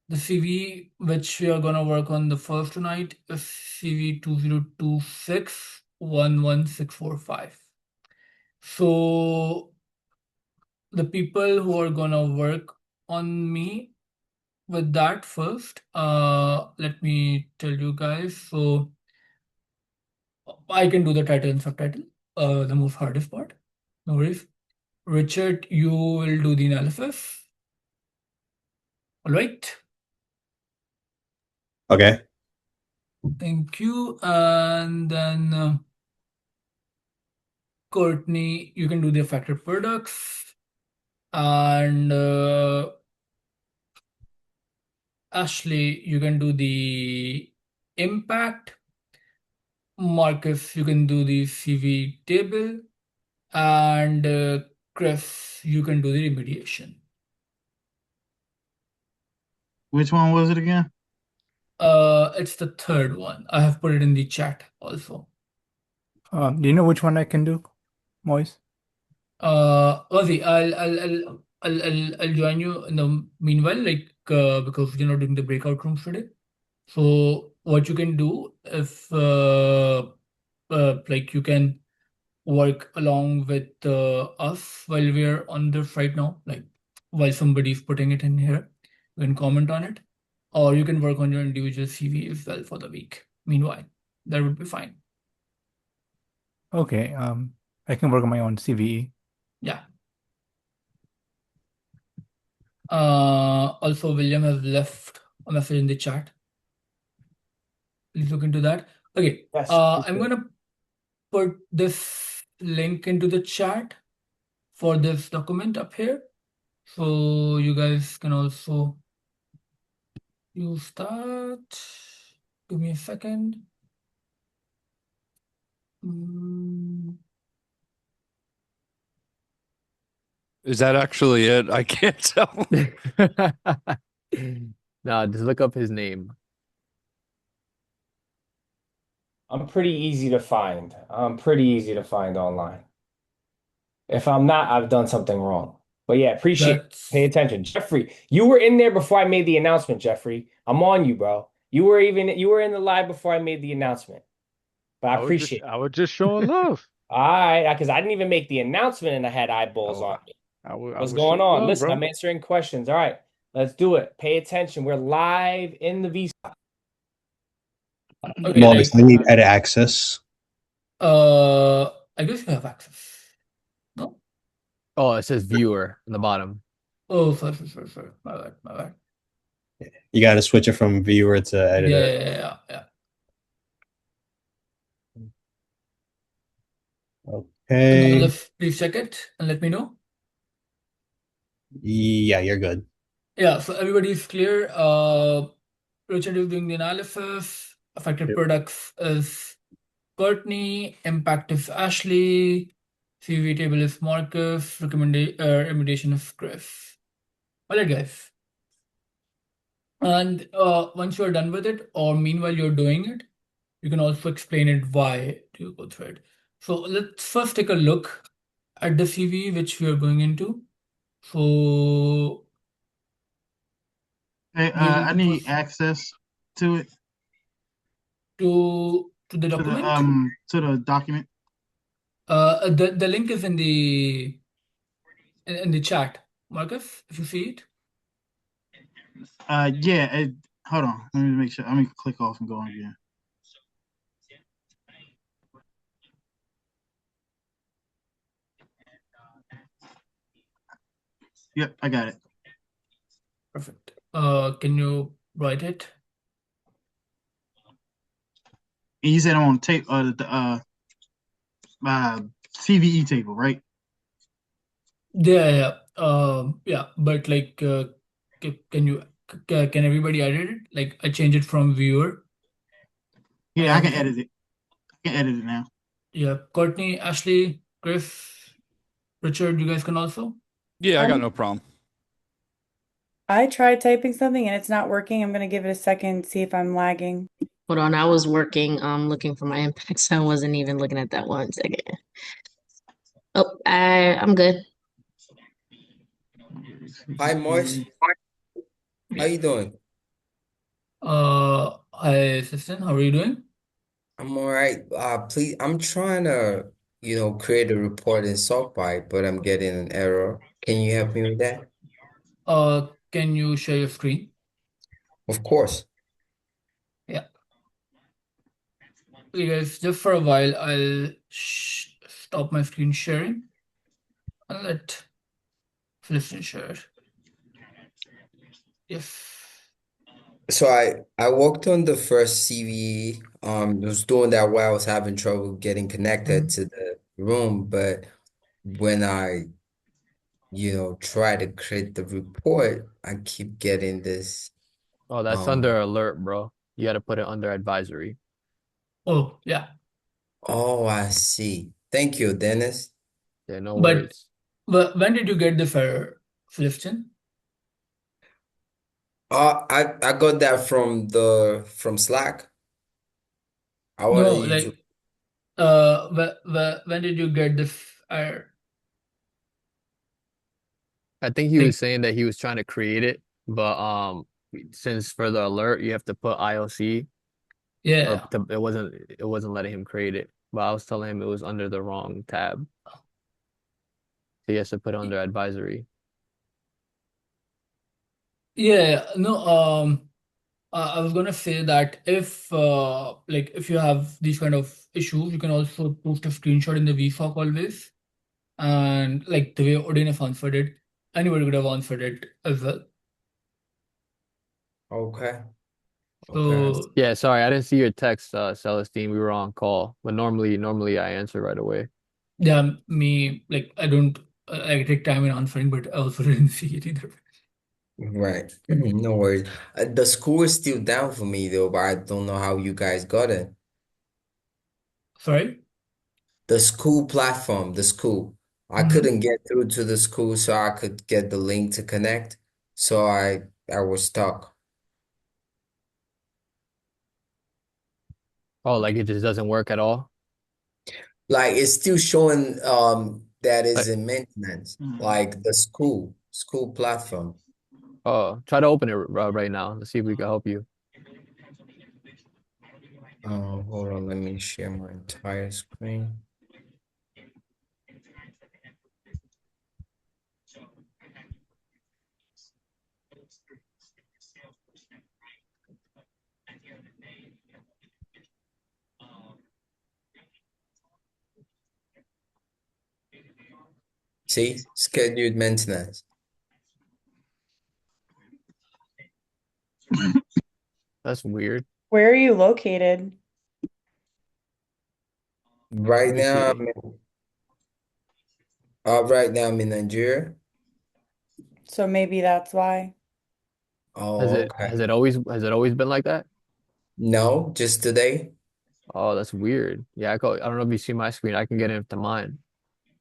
the CV which we are gonna work on the first tonight is CV 2026-11645. So the people who are gonna work on me with that first, let me tell you guys. So I can do the title and subtitle, the most hardest part. No worries. Richard, you will do the analysis. All right. Okay. Thank you. And then Courtney, you can do the affected products. And Ashley, you can do the impact. Marcus, you can do the CV table. And Chris, you can do the remediation. Which one was it again? It's the third one. I have put it in the chat also. Do you know which one I can do, Moise? Ozzy, I'll join you in the meanwhile, like because you're not doing the breakout rooms today. So what you can do if like you can work along with us while we're on this right now, like while somebody's putting it in here, you can comment on it, or you can work on your individual CV as well for the week. Meanwhile, that would be fine. Okay. I can work on my own CVE. Yeah. Also, William has left a message in the chat. Please look into that. Okay. Yes. I'm gonna put this link into the chat for this document up here, so you guys can also use that. Give me a second. Mm, Is that actually it? I can't tell. Nah, just look up his name. I'm pretty easy to find. I'm pretty easy to find online. If I'm not, I've done something wrong. But yeah, appreciate it. Pay that's attention. Jeffrey, you were in there before I made the announcement, Jeffrey. I'm on you, bro. You were in the live before I made the announcement. But I appreciate it. I was just showing love. All right, because I didn't even make the announcement and I had eyeballs on me. I What's was going showing on? love, Listen, bro. I'm answering questions. All right, let's do it. Pay attention. We're live in the V. okay. Moist, Like, I need edit access. I guess you have access. No? Oh, it says viewer in the bottom. Oh, sorry. My bad, my bad. You got to switch it from viewer to Yeah, editor. yeah. Now Okay. let's please check it and let me know. Yeah, you're good. Yeah, so everybody's clear. Richard is doing the analysis. Affected Yep. products is Courtney. Impact is Ashley. CV table is Marcus. Recommendation is Chris. All right, guys. And once you're done with it, or meanwhile you're doing it, you can also explain it why do you go through it. So let's first take a look at the CV which we are going into. So Hey, we are going I to need first access to it to the document. to the document. The link is in the chat, Marcus, if you see it. Yeah. Hold on. Let me make sure. Let me click off and go on again. Yep, I got it. Perfect. Can you write it? And you said I'm on tape the CVE table, right? Yeah. But like, can you can everybody edit it? Like I change it from viewer and Yeah, I can everything. edit it. I can edit it now. Yeah, Courtney, Ashley, Griff, Richard, you guys can also. Yeah, I got Um, no problem. I tried typing something and it's not working. I'm gonna give it a second, see if I'm lagging. Hold on, I was working, looking for my impact, so I wasn't even looking at that 1 second. Oh, I'm good. Hi, Moise. How Yeah. you doing? Hi, assistant, how are you doing? I'm all right. Please, I'm trying to, create a report in SoftBite, but I'm getting an error. Can you help me with that? Can you share your screen? Of course. Yeah. Okay, guys, just for a while, I'll sh stop my screen sharing and let Felicity share it. Yes. So I worked on the first CVE. Was doing that while I was having trouble getting connected to the room, but when I, try to create the report, I keep getting this. Oh, that's Um, under alert, bro. You got to put it under advisory. Oh, yeah. oh, I see. Thank you, Dennis. Yeah, no But worries. when did you get the error, Felicity? I got that from Slack. I wanted No, you to. like when did you get the error? I think he was Like, saying that he was trying to create it, but since for the alert you have to put IOC or yeah. it wasn't letting him create it. But I was telling him it was under the wrong tab. So he has to put it under advisory. Yeah, no, I was gonna say that if like if you have these kind of issues, you can also post a screenshot in the VSOC always. And like the way Odin answered it, anybody could have answered it as well. Okay. Okay. So Yeah, sorry, I didn't see your text, Celestine. We were on call, but normally I answer right away. yeah, me like I don't I take time in answering, but I also didn't see it either. Right. No worries. The school is still down for me though, but I don't know how you guys got it. Sorry. The school platform, the school. I Hmm. couldn't get through to the school so I could get the link to connect. So I was stuck. Oh, like it just doesn't work at all? Like it's still showing that is Like, in maintenance, Mhm. like the school platform. oh, try to open it right now. Let's see if we can help you. Hold on, let me share my entire screen. See, scheduled maintenance. That's weird. Where are you located? Let Right me now, see. right now I'm in Nigeria. So maybe that's why. Has Oh, it okay. has it always has it always been like that? No, just today. Oh, that's weird. Yeah, I don't know if you see my screen. I can get into mine.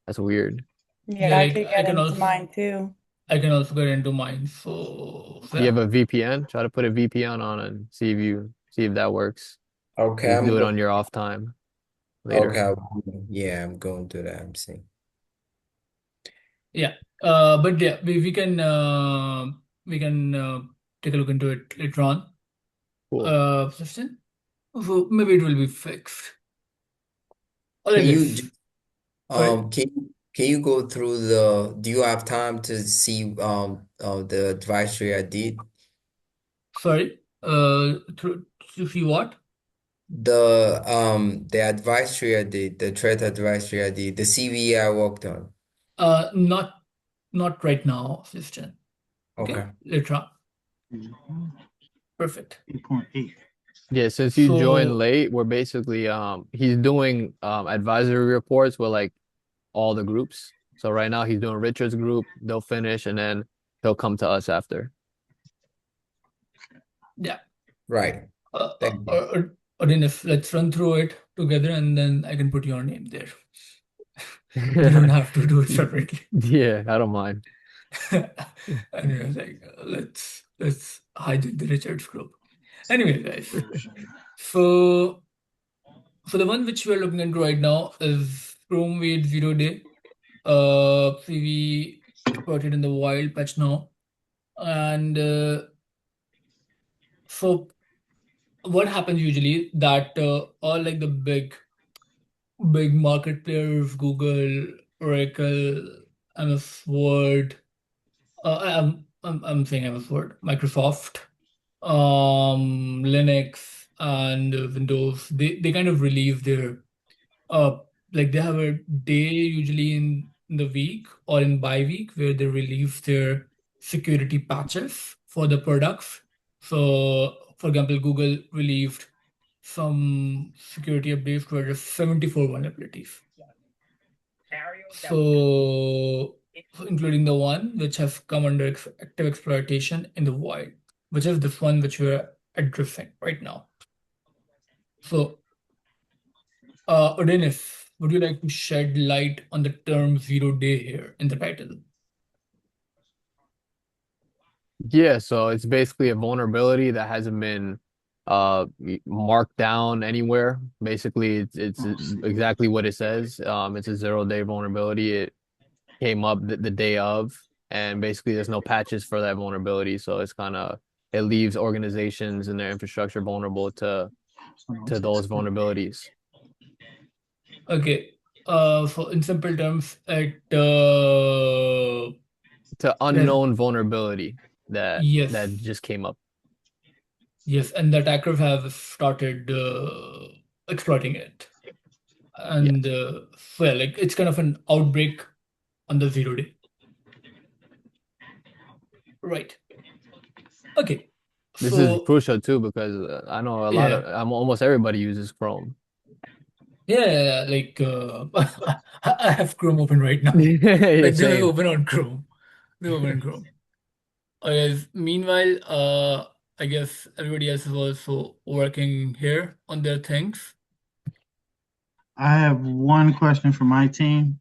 That's weird. Yeah, Yeah, I like could get into mine too. I can also get into mine. So You yeah. have a VPN? Try to put a VPN on and see if that works. Okay, You can I'm do it go. on your off time later. Okay, yeah, I'm going to that. I'm seeing. Yeah. But yeah, we can take a look into it later on. Cool. Justin. So maybe it will be fixed. All right, Can you guys. Sorry. can you go through the? Do you have time to see the advisory I did? Sorry. To see what? The advisory I did, the threat advisory I did, the CVE I worked on. Not right now, Justin. Okay, Okay. later on. Mhm. Perfect. 8.8. Yeah, since you joined So late, we're basically he's doing advisory reports with like all the groups. So right now he's doing Richard's group, they'll finish and then he'll come to us after. Yeah. Right. Thank you. Or then if let's run through it together and then I can put your name there. You don't have to do it separately. Yeah, I don't mind. And he was like, let's hijack the Richards group. Anyway, guys. So the one which we're looking into right now is Chrome Wait 0-day. CVE exploited in the wild patch now. And so what happens usually that all like the big market players, Google, Oracle, MS Word, I'm saying MS Word, Microsoft, Linux, and Windows. They kind of release their uh like they have a day usually in the week or in bi-week where they release their security patches for the products. So, for example, Google released some security updates for the 74 vulnerabilities. So including the one which has come under active exploitation in the wild, which is this one which we're addressing right now. So, Odenis, would you like to shed light on the term 0-day here in the title? Yeah, so it's basically a vulnerability that hasn't been marked down anywhere. Basically, it's exactly what it says. It's a 0-day vulnerability. It came up the day of, and basically there's no patches for that vulnerability. So it's kind of it leaves organizations and their infrastructure vulnerable to those vulnerabilities. Okay. So in simple terms, To there's unknown vulnerability that yes, just came up. yes, and the attackers have started exploiting it, Yeah. and well, like it's kind of an outbreak on the 0-day. Right. Okay. This is So crucial too because I know a lot yeah, of almost everybody uses Chrome. yeah, like I have Chrome open right now. Yeah, Like they were same. open on Chrome. They were open on Chrome. Meanwhile, I guess everybody else is also working here on their things. I have one question for my team.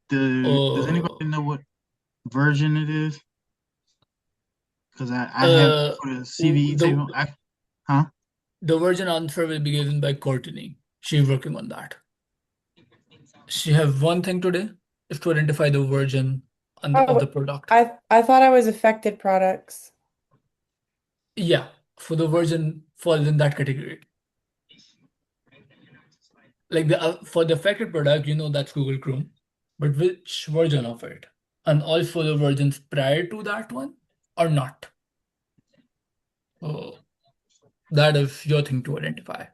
Does anybody Uh, know what version it is? Because I have uh, for the CVE the table. Huh? the version answer will be given by Courtney. She's working on that. She have one thing today is to identify the version of the Oh, product. I thought I was affected products. Yeah, so the version falls in that category. Like the for the affected product, you know that's Google Chrome, but which version of it? And also the versions prior to that one or not? So that is your thing to identify.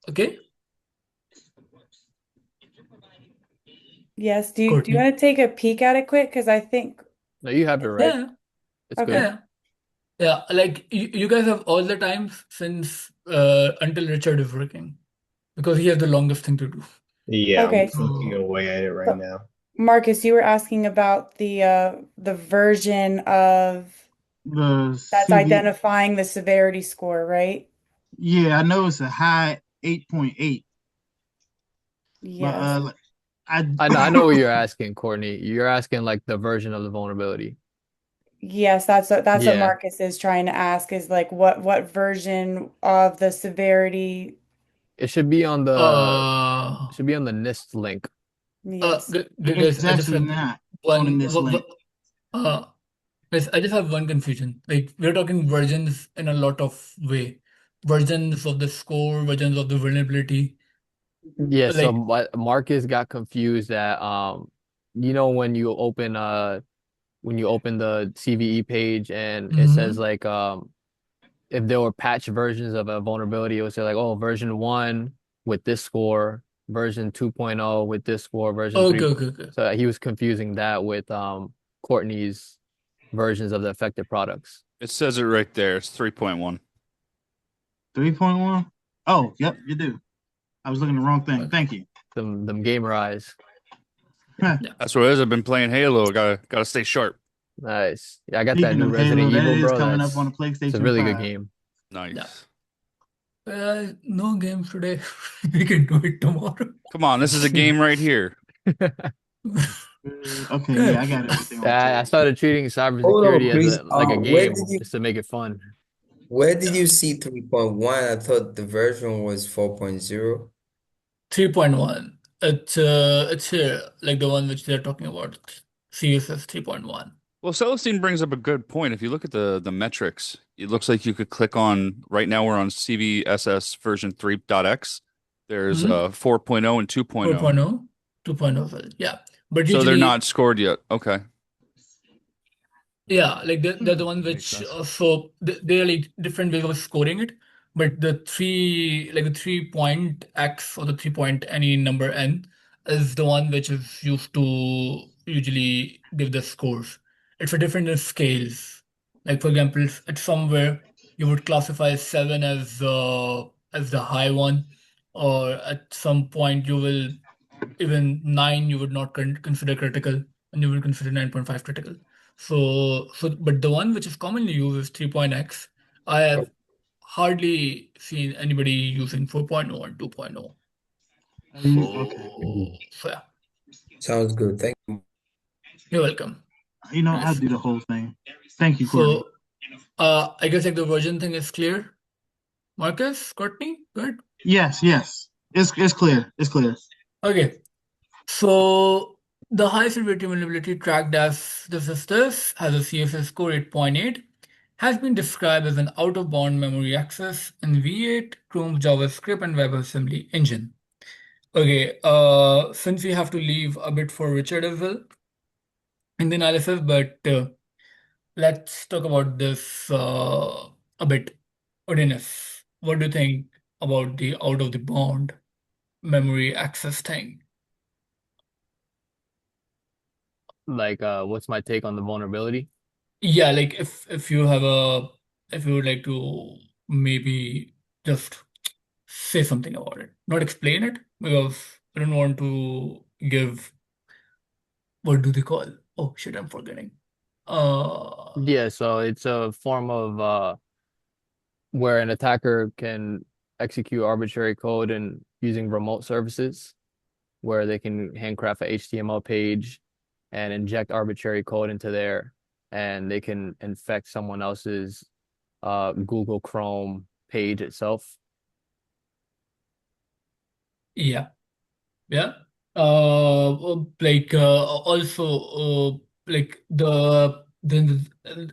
Okay, Yes. Do you Courtney. want to take a peek at it quick? Because I think No, you have it right. Yeah, It's okay. good. yeah, yeah. Like you guys have all the time since until Richard is working because he has the longest thing to do. Yeah, I'm Okay. looking So away at it right So, now. Marcus, you were asking about the version of The that's CV. identifying the severity score, right? Yeah, I know it's a high 8.8, but Yes. I I know what you're asking, Courtney. You're asking like the version of the vulnerability. Yes, that's what Yeah. Marcus is trying to ask is like what version of the severity. It should be on the uh, NIST link. Yes. guys, it's I just actually have not on one. this link. Uh, Guys, I just have one confusion. Like we're talking versions in a lot of way. Versions of the score, versions of the vulnerability. Yeah, so Like, Marcus got confused that you know when you open the CVE page and it says mhm. like if there were patch versions of a vulnerability, it would say like, oh, version 1 with this score, version 2.0 with this score, version 3. Okay, okay, okay. So he was confusing that with Courtney's versions of the affected products. It says it right there. It's 3.1. 3.1? Oh, yep, you do. I was looking at the wrong thing. Okay. Thank you. Them gamer eyes. Yeah. That's what it is. I've been playing Halo. Gotta stay sharp. Nice. Yeah, I got that Speaking new of Resident Halo, that Evil, is bro. coming up on the It's a PlayStation really good 5. game. Yeah. Nice. No games today. We can do it tomorrow. Come on, this is a game right here. Okay, yeah, I got everything on the I table. started treating Hold on, cybersecurity as Chris. a like a Where did game you just to make it fun. Yeah. see 3.1? I thought the version was 4.0. 3.1. It's here, like the one which they're talking about. CSS 3.1. Well, Celestine brings up a good point. If you look at the metrics, it looks like you could click on right now we're on CVSS version 3.x. There's Hmm? 4.0 and 2.0. 4.0, 2.0. Yeah. But So they're usually, not scored yet. Okay. yeah, like they're the one Makes which sense. they're like different ways of scoring it. But the 3 point X or the 3 point any number N is the one which is used to usually give the scores. It's a different in scales. Like for example, if at somewhere you would classify 7 as the high one, or at some point you will even 9 you would not consider critical, and you will consider 9.5 critical. But the one which is commonly used is 3.x. I have hardly seen anybody using 4.0 and 2.0. Okay. So yeah, Sounds good. Thank you. you're welcome. I'll Yes. do the whole thing. Thank you, Courtney. So I guess like the version thing is clear. Marcus, Courtney, good. Yes. It's clear. It's clear. Okay. So the high severity vulnerability tracked as this has a CSS score 8.8, has been described as an out-of-bound memory access in V8, Chrome JavaScript, and WebAssembly engine. Okay, since we have to leave a bit for Richard as well in the analysis, but let's talk about this a bit. Odinus, what do you think about the out-of-the-bound memory access thing? Like, what's my take on the vulnerability? Yeah, like if you would like to maybe just say something about it, not explain it, because I don't want to give what do they call? Oh shit, I'm forgetting. Uh, Yeah, so it's a form of where an attacker can execute arbitrary code and using remote services, where they can handcraft a HTML page and inject arbitrary code into there, and they can infect someone else's Google Chrome page itself. yeah, yeah. Also, like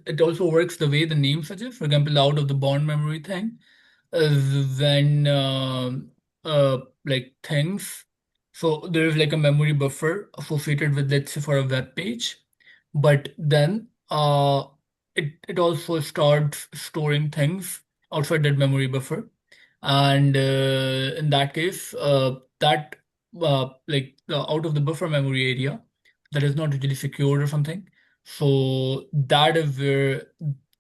it also works the way the name suggests. For example, the out of the bound memory thing is when like things. So there is like a memory buffer associated with, let's say, for a web page, but then it also starts storing things outside that memory buffer, and in that case, that like the out of the buffer memory area that is not really secured or something. So that is where,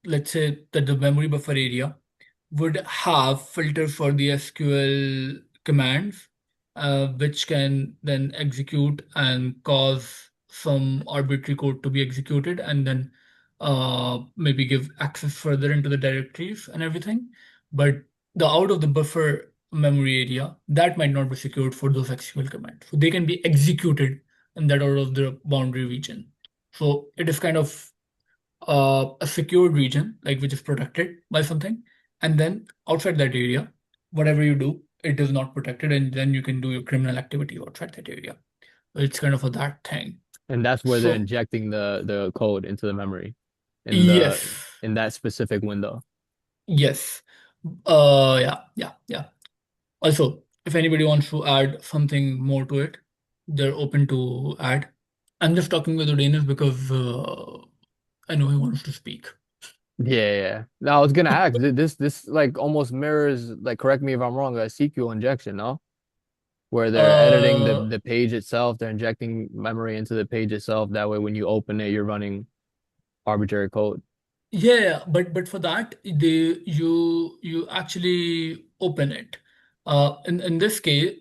let's say that the memory buffer area would have filters for the SQL commands, which can then execute and cause some arbitrary code to be executed, and then maybe give access further into the directories and everything. But the out of the buffer memory area, that might not be secured for those SQL commands. So they can be executed in that out of the boundary region. So it is kind of a secured region, like which is protected by something, and then outside that area, whatever you do, it is not protected, and then you can do your criminal activity outside that area. It's kind of a that thing. And that's where they're So injecting the code into the memory in the yes, in that specific window. yes, yeah. Also, if anybody wants to add something more to it, they're open to add. I'm just talking with Uranus because I know he wants to speak. Yeah. Now I was gonna ask, this like almost mirrors, like, correct me if I'm wrong, a SQL injection, no? Where they're editing Uh, the page itself, they're injecting memory into the page itself. That way, when you open it, you're running arbitrary code. Yeah, but for that, you actually open it. In this case,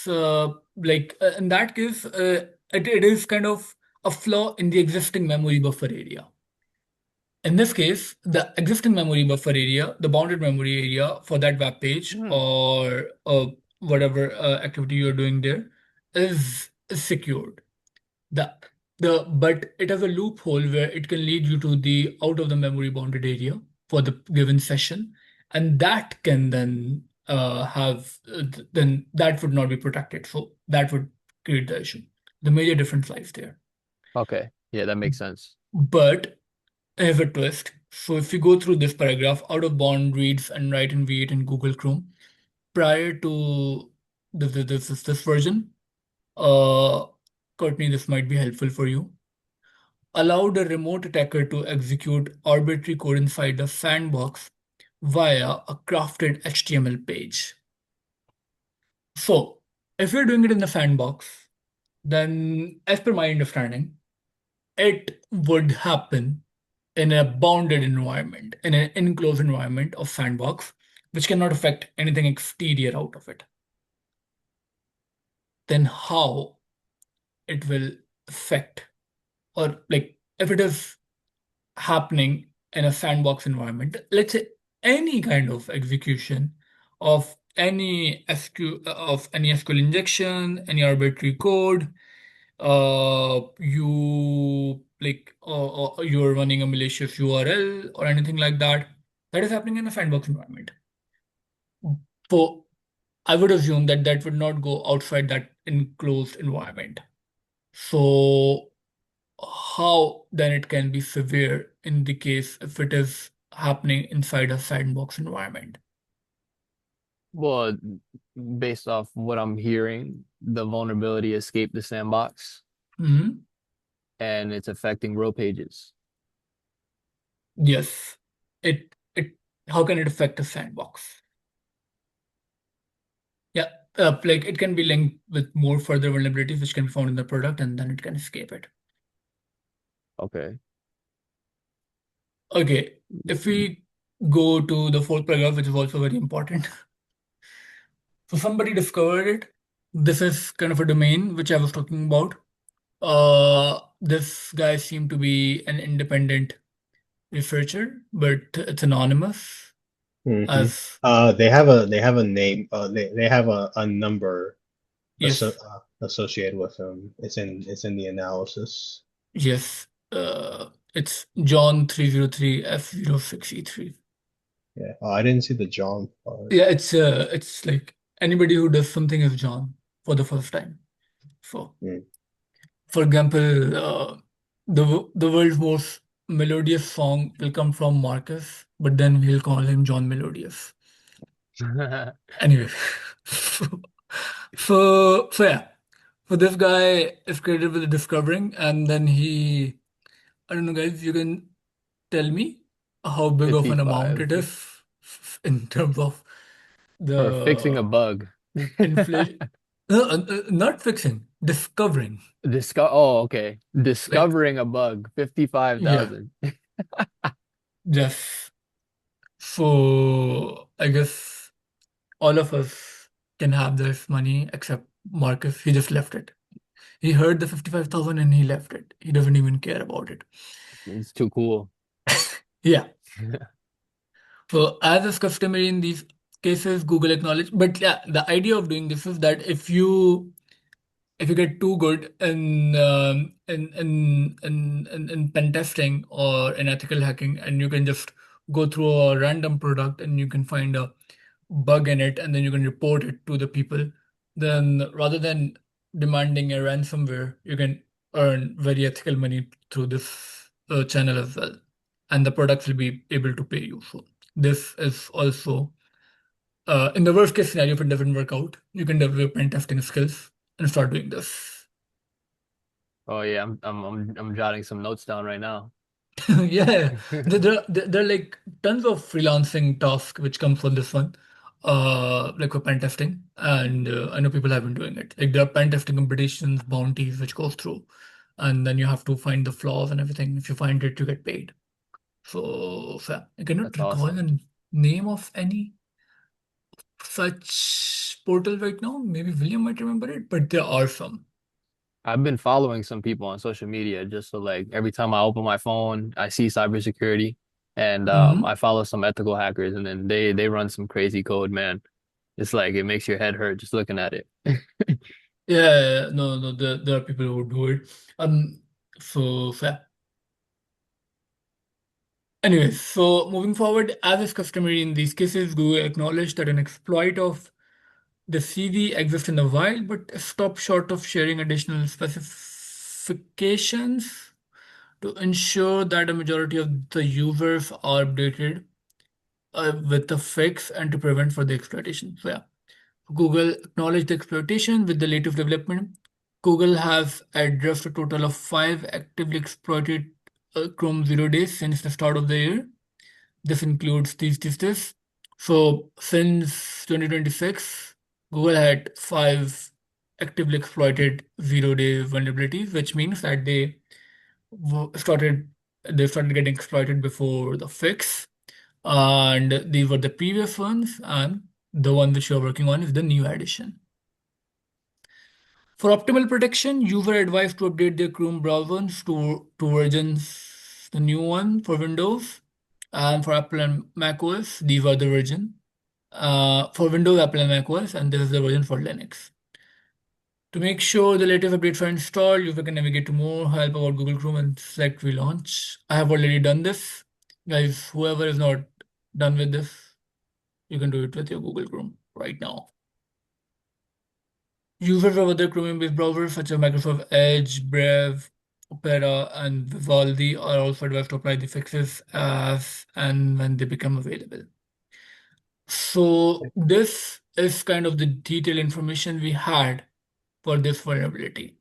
in that case, it is kind of a flaw in the existing memory buffer area. In this case, the existing memory buffer area, the bounded memory area for that web page or whatever activity you're doing there is secured. The but it has a loophole where it can lead you to the out of the memory bounded area for the given session, and that can then then that would not be protected. So that would create the issue. The major difference lies there. Okay. Yeah, that makes sense. But I have a twist. So if you go through this paragraph, out of bound reads and write in V8 in Google Chrome prior to this version. Courtney, this might be helpful for you. Allowed a remote attacker to execute arbitrary code inside the sandbox via a crafted HTML page. So, if you're doing it in the sandbox, then as per my understanding, it would happen in a bounded environment, in an enclosed environment of sandbox, which cannot affect anything exterior out of it. Then how it will affect, or like if it is happening in a sandbox environment, let's say any kind of execution of any SQL injection, any arbitrary code, you're running a malicious URL or anything like that, that is happening in a sandbox environment. So I would assume that that would not go outside that enclosed environment. So how then it can be severe in the case if it is happening inside a sandbox environment? Well, based off what I'm hearing, the vulnerability escaped the sandbox Hmm. and it's affecting row pages. Yes. It how can it affect a sandbox? Yeah, like it can be linked with more further vulnerabilities which can be found in the product and then it can escape it. Okay. Okay, if we go to the fourth paragraph, which is also very important. So somebody discovered it. This is kind of a domain which I was talking about. This guy seemed to be an independent researcher, but it's anonymous Hmm. as They have a name. They have a number yes, associated with them. It's in the analysis. yes. It's John 303 F06E3. Yeah. Oh, I didn't see the John part. Yeah, it's like anybody who does something is John for the first time. So, Mm. for example, the world's most melodious song will come from Marcus, but then we'll call him John Melodious. Anyway, so yeah, so this guy is credited with discovering, and then I don't know, guys, you can tell me how big of an amount 55 it is in terms of for fixing a the bug. inflation. No, not fixing, discovering. Okay. Like, Discovering a bug, yeah, 55,000. just so I guess all of us can have this money except Marcus. He just left it. He heard the 55,000 and he left it. He doesn't even care about it. It's too cool. Yeah. So as is customary in these cases, Google acknowledged. But yeah, the idea of doing this is that if you get too good in pen testing or in ethical hacking, and you can just go through a random product and you can find a bug in it, and then you can report it to the people, then rather than demanding a ransomware, you can earn very ethical money through this channel as well, and the products will be able to pay you. So this is also in the worst case scenario, if it doesn't work out, you can develop pen testing skills and start doing this. Oh yeah, I'm jotting some notes down right now. Yeah, there are like tons of freelancing tasks which come from this one, like for pen testing, and I know people have been doing it. Like there are pen testing competitions, bounties which goes through, and then you have to find the flaws and everything. If you find it, you get paid. So yeah, I cannot That's recall awesome. the name of any such portal right now. Maybe William might remember it, but there are some. I've been following some people on social media just so like every time I open my phone, I see cybersecurity. And Hmm. I follow some ethical hackers, and then they run some crazy code, man. It's like it makes your head hurt just looking at it. Yeah, no, no, there are people who do it. Yeah. Anyway, so moving forward, as is customary in these cases, Google acknowledged that an exploit of the CV exists in the wild, but stopped short of sharing additional specifications to ensure that a majority of the users are updated with the fix and to prevent further exploitation. So yeah, Google acknowledged the exploitation with the latest development. Google has addressed a total of 5 actively exploited Chrome 0 days since the start of the year. This includes this. So since 2026, Google had 5 actively exploited 0 day vulnerabilities, which means that started they started getting exploited before the fix. And these were the previous ones, and the one which you're working on is the new addition. For optimal protection, users are advised to update their Chrome browsers to versions, the new one for Windows, and for Apple and macOS, these are the version. For Windows, Apple, and macOS, and this is the version for Linux. To make sure the latest updates are installed, you can navigate to more help about Google Chrome and select relaunch. I have already done this. Guys, whoever is not done with this, you can do it with your Google Chrome right now. Users of other Chromium-based browsers such as Microsoft Edge, Brave, Opera, and Vivaldi are also advised to apply the fixes as and when they become available. So this is kind of the detailed information we had for this vulnerability.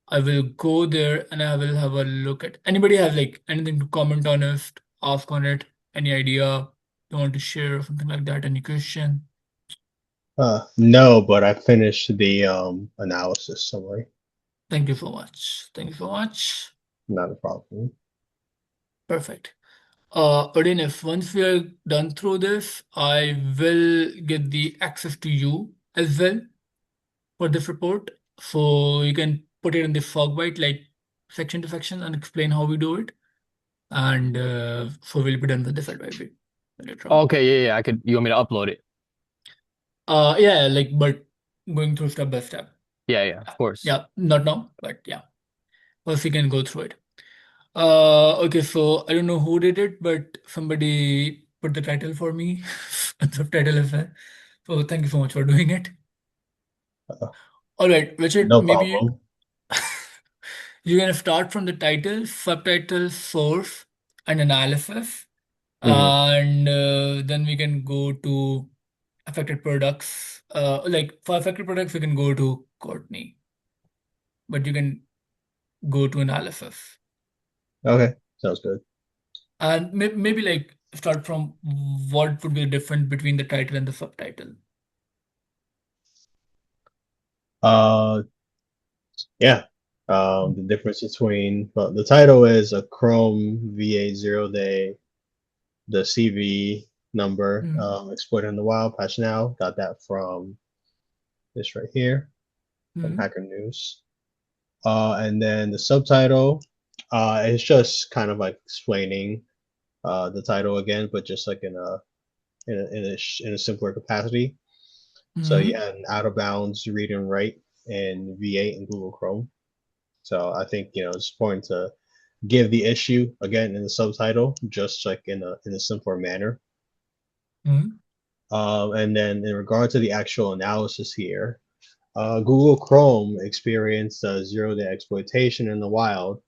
I will go there and I will have a look at. Anybody have like anything to comment on it, ask on it, any idea you want to share or something like that, any question? No, but I finished the analysis summary. Thank you so much. Thank you so much. Not a problem. Perfect. Odin, if once we are done through this, I will get the access to you as well for this report. So you can put it in the FogBite, like section to section, and explain how we do it. And so we'll be done with this advisory later on. Okay, yeah. I could. You want me to upload it? Yeah, like, but going through step by step. Yeah, of course. Yeah, not now, but yeah. First we can go through it. Okay, so I don't know who did it, but somebody put the title for me and subtitle as well. So thank you so much for doing it. All right, Richard, No maybe problem. you can start from the title, subtitle, source, and analysis, Mhm. and then we can go to affected products. Like for affected products, we can go to Courtney, but you can go to analysis. Okay, sounds good. And maybe like start from what would be the difference between the title and the subtitle. Uh, yeah. The difference between well, the title is a Chrome VA 0 day, the CV number, Mm, exploited in the wild, patch now. Got that from this right here from mm, Hacker News. And then the subtitle, is just kind of like explaining the title again, but just like in a simpler capacity. So you mm, had an out of bounds read and write in V8 and Google Chrome. So I think it's important to give the issue again in the subtitle, just like in a simpler manner. mm, And then in regard to the actual analysis here, Google Chrome experienced a 0 day exploitation in the wild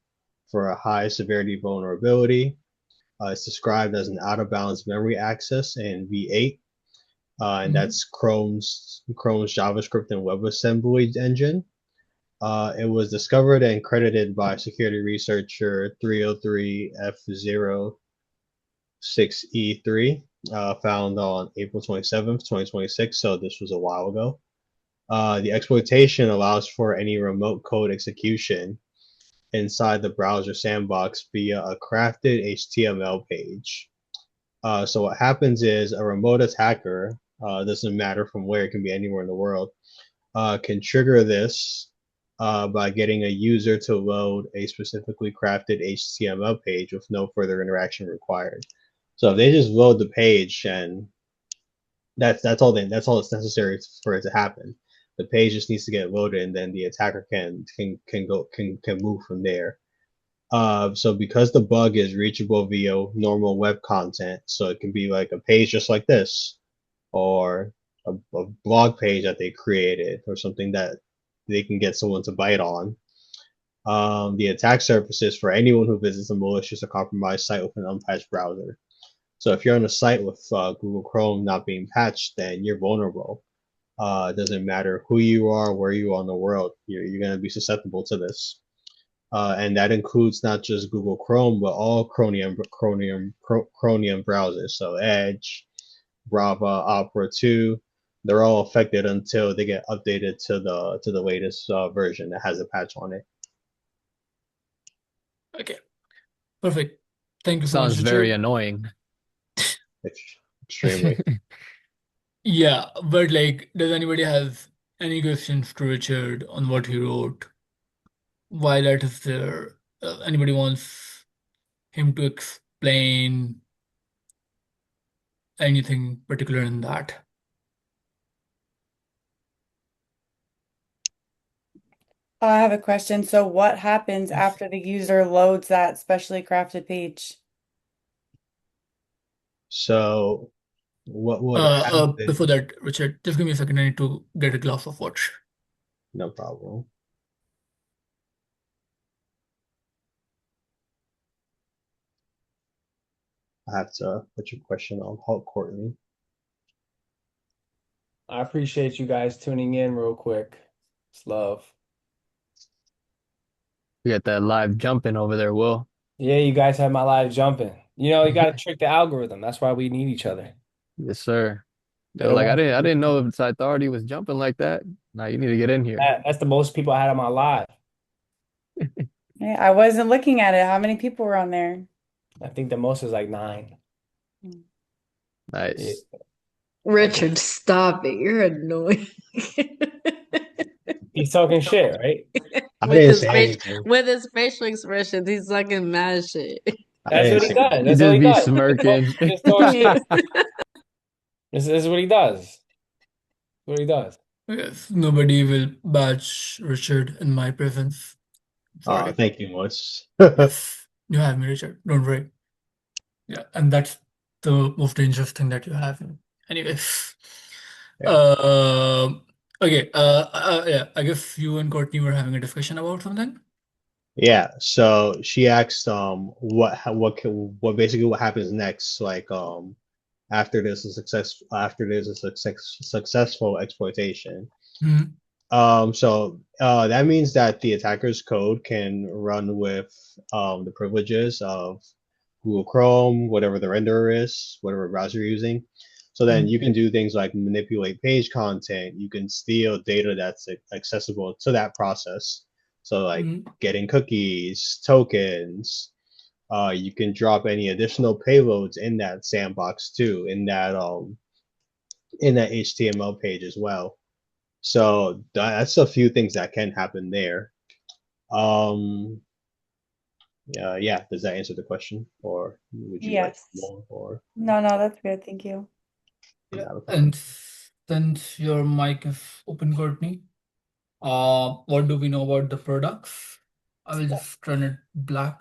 for a high severity vulnerability. It's described as an out of bounds memory access in V8, and mm, that's Chrome's JavaScript and WebAssembly engine. It was discovered and credited by security researcher 303F06E3, found on April 27th, 2026. So this was a while ago. The exploitation allows for any remote code execution inside the browser sandbox via a crafted HTML page. So what happens is a remote attacker, doesn't matter from where, it can be anywhere in the world, can trigger this by getting a user to load a specifically crafted HTML page with no further interaction required. So if they just load the page and that's all that's necessary for it to happen. The page just needs to get loaded and then the attacker can move from there. So because the bug is reachable via normal web content, so it can be like a page just like this, or a blog page that they created, or something that they can get someone to bite on. The attack surfaces for anyone who visits a malicious or compromised site with an unpatched browser. So if you're on a site with Google Chrome not being patched, then you're vulnerable. It doesn't matter who you are, where you are in the world, you're going to be susceptible to this. And that includes not just Google Chrome, but all Chromium browsers. So Edge, Brava, Opera 2, they're all affected until they get updated to the latest version that has a patch on it. Okay, perfect. Thank you so much, Sounds very Richard. annoying. Extremely. Yeah, but like, does anybody have any questions to Richard on what he wrote? Why that is there? Anybody wants him to explain anything particular in that? I have a question. So what happens after the user loads that specially crafted page? So what would happen? Before that, Richard, just give me a second. I need to get a glass of water. No problem. I have to put your question on hold, Courtney. I appreciate you guys tuning in real quick. It's love. We got that live jumping over there, Will. Yeah, you guys have my live jumping. You know, you got to trick the algorithm. That's why we need each other. Yes, sir. They They're don't like, I want didn't know if Site Authority was jumping like that. Now you need to get in here. that's the most people I had on my live. Yeah, I wasn't looking at it. How many people were on there? I think the most is like 9. Nice. Yeah. Richard, stop it. You're annoying. He's talking shit, right? I With didn't his say face, anything. with his facial expressions, he's talking mad shit. That's what he say does. You That's what just he be does. smirking. Just talk shit. This is what he does. That's what he does. Yes, nobody will badge Richard in my presence. Sorry. Thank you much. Yes, you have me, Richard. Don't worry. Yeah, and that's the most dangerous thing that you have. Anyways, Yeah. okay. Yeah, I guess you and Courtney were having a discussion about something. Yeah, so she asked what basically what happens next, like after there's a successful exploitation. Mhm. So that means that the attacker's code can run with the privileges of Google Chrome, whatever the renderer is, whatever browser you're using. So then you can do things like manipulate page content. You can steal data that's accessible to that process. So like getting cookies, tokens. You can drop any additional payloads in that sandbox too, in that HTML page as well. So that's a few things that can happen there. Yeah, does that answer the question, or would you like Yes. more? Or No, that's good. Thank you. Yeah, and since your mic is open, Courtney, what do we know about the products? I will just run it black.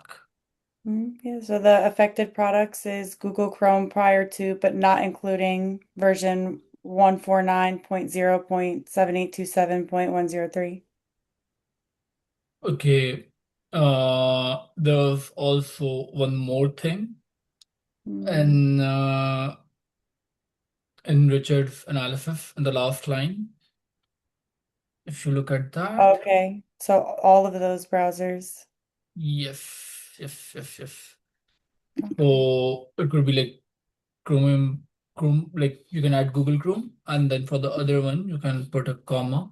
Yeah, so the affected products is Google Chrome prior to, but not including version 149.0.7827.103. Okay. There's also one more thing. In Richard's analysis in the last line, if you look at that. Okay, so all of those browsers. Yes. So it could be like Chrome, like you can add Google Chrome, and then for the other one, you can put a comma,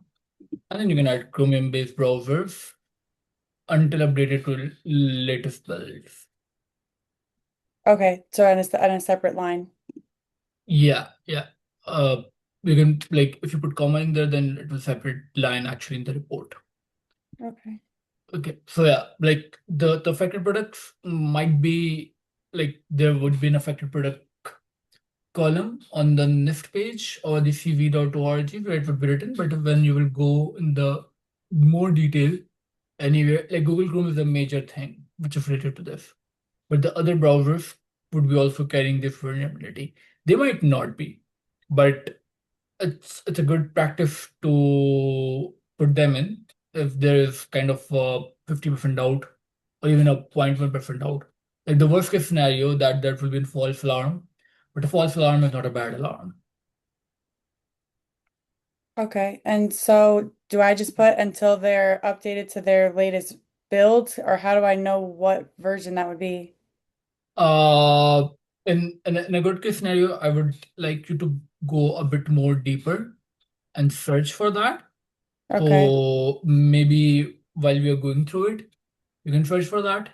and then you can add Chromium-based browsers until updated to latest builds. Okay, so on a separate line. Yeah. You can, like, if you put comma in there, then it will separate line actually in the report. Okay. Okay, so yeah, like the affected products might be like there would be an affected product column on the NIFT page or the cve.org where it would be written, but when you will go in the more detail anywhere, like Google Chrome is a major thing which is related to this, but the other browsers would be also carrying this vulnerability. They might not be, but it's a good practice to put them in if there is kind of a 50% doubt or even a 0.1% doubt. Like the worst case scenario that will be a false alarm, but a false alarm is not a bad alarm. Okay, and so do I just put until they're updated to their latest build, or how do I know what version that would be? Uh, in a good case scenario, I would like you to go a bit more deeper and search for that. Okay, So maybe while we are going through it, you can search for that.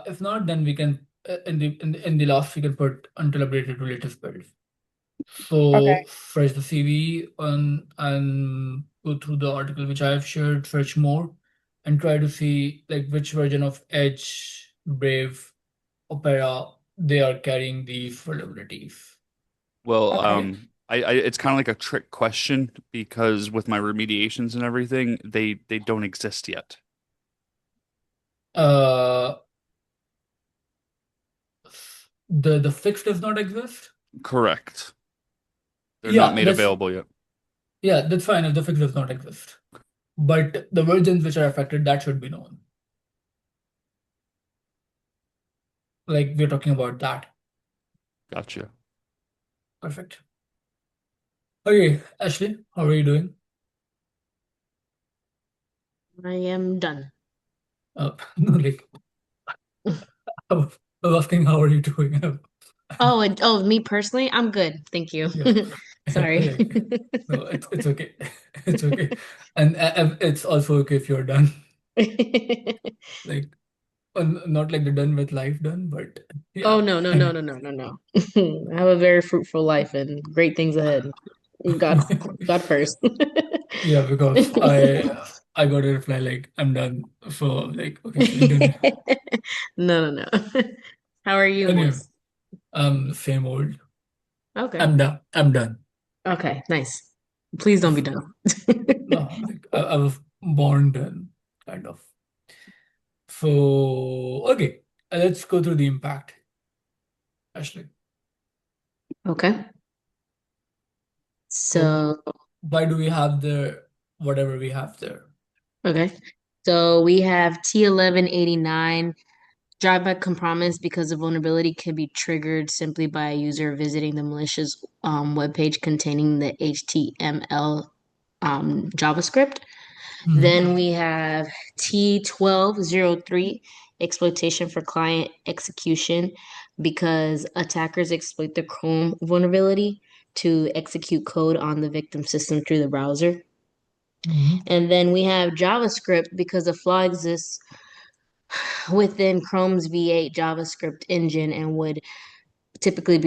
If not, then we can in the last we can put until updated to latest build. okay, So search the CVE and go through the article which I have shared, search more, and try to see like which version of Edge, Brave, Opera they are carrying these vulnerabilities. Well, okay. it's kind of like a trick question because with my remediations and everything, they don't exist yet. Uh, the fix does not exist. Correct. They're not made available yet. That's fine if the fix does not exist. But the versions which are affected, that should be known. Like we're talking about that. Gotcha. Perfect. Okay, Ashley, how are you doing? I am done. No, like I was asking how are you doing? Oh, me personally, I'm good. Thank you. Yeah. Sorry. Like, no, it's okay. It's okay. And it's also okay if you're done. Like not like the done with life done, but Oh, yeah. no, no, no, no, no, no, no. I have a very fruitful life and great things ahead. God, God first. Yeah, because I got a reply like I'm done. So like okay, continue. No, no, no. How are you, Anyway, Moise? same old. Okay. I'm done. I'm done. Okay, nice. Please don't be done. No, like I was born done, kind of. So okay, let's go through the impact, Ashley. Okay. So So, why do we have the whatever we have there? okay. So we have T1189. Drive-by compromise because the vulnerability can be triggered simply by a user visiting the malicious webpage containing the HTML JavaScript. Then we have T1203 exploitation for client execution because attackers exploit the Chrome vulnerability to execute code on the victim system through the browser. And then we have JavaScript because a flaw exists within Chrome's V8 JavaScript engine and would typically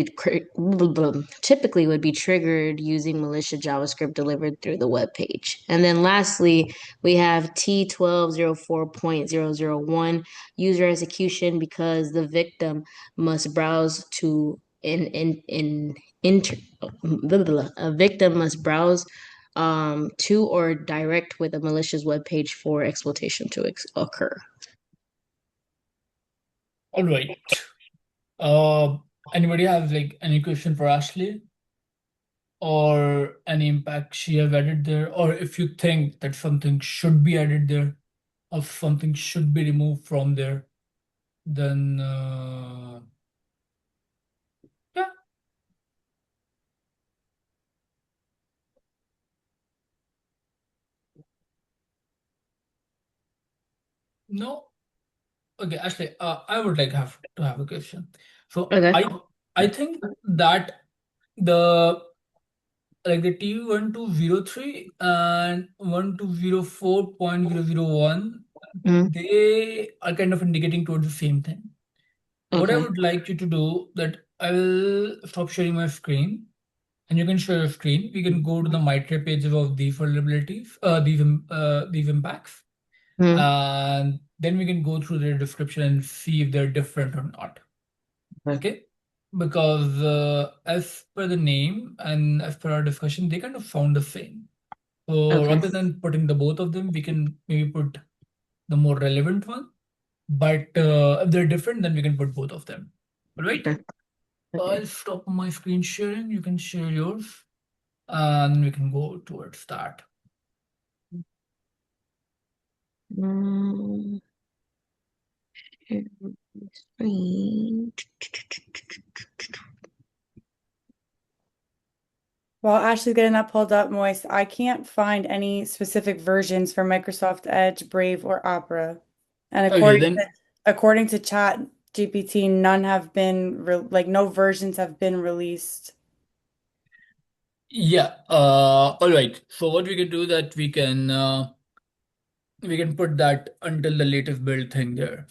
would be triggered using malicious JavaScript delivered through the web page. And then lastly, we have T1204.001 user execution because the victim must browse to in inter, a victim must browse to or direct with a malicious web page for exploitation to occur. All right. Uh, Anybody have like any question for Ashley or any impact she have added there, or if you think that something should be added there or something should be removed from there, then yeah. No. Okay, Ashley, I would like have to have a question. So Okay. I think that the like the T1203 and 1204.001 Mm, they are kind of indicating towards the same thing. What I okay. would like you to do that I will stop sharing my screen and you can share your screen. We can go to the MITRE pages of these vulnerabilities, these impacts, Mm, and then we can go through their description and see if they're different or not. Okay, because as per the name and as per our discussion, they kind of sound the same. So Okay. rather than putting the both of them, we can maybe put the more relevant one. But if they're different, then we can put both of them. All right. Okay. Okay. I'll stop my screen sharing. You can share yours, and we can go towards that. Um, share screen. While Ashley's getting that pulled up, Moist, I can't find any specific versions for Microsoft Edge, Brave, or Opera. And Okay, then according to Chat GPT, none have been like no versions have been released. yeah. All right. So what we can do that we can put that until the latest build thing there.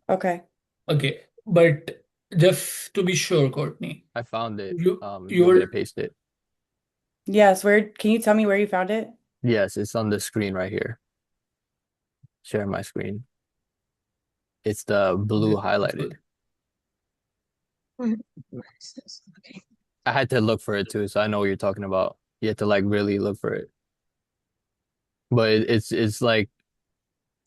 Okay. Okay, but just to be sure, Courtney, I found it. you Do you want me to you're paste it? Yes, where can you tell me where you found it? Yes, it's on the screen right here. Share my screen. It's the blue it's highlighted. good. What is this? Okay. I had to look for it too, so I know what you're talking about. You have to like really look for it. But it's like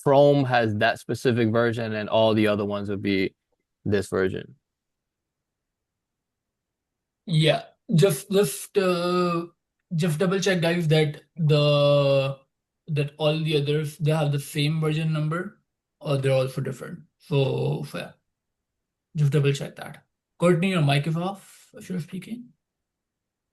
Chrome has that specific version and all the other ones would be this version. Yeah, just double check, guys, that all the others they have the same version number or they're also different. So yeah, just double check that. Courtney, your mic is off if you're speaking.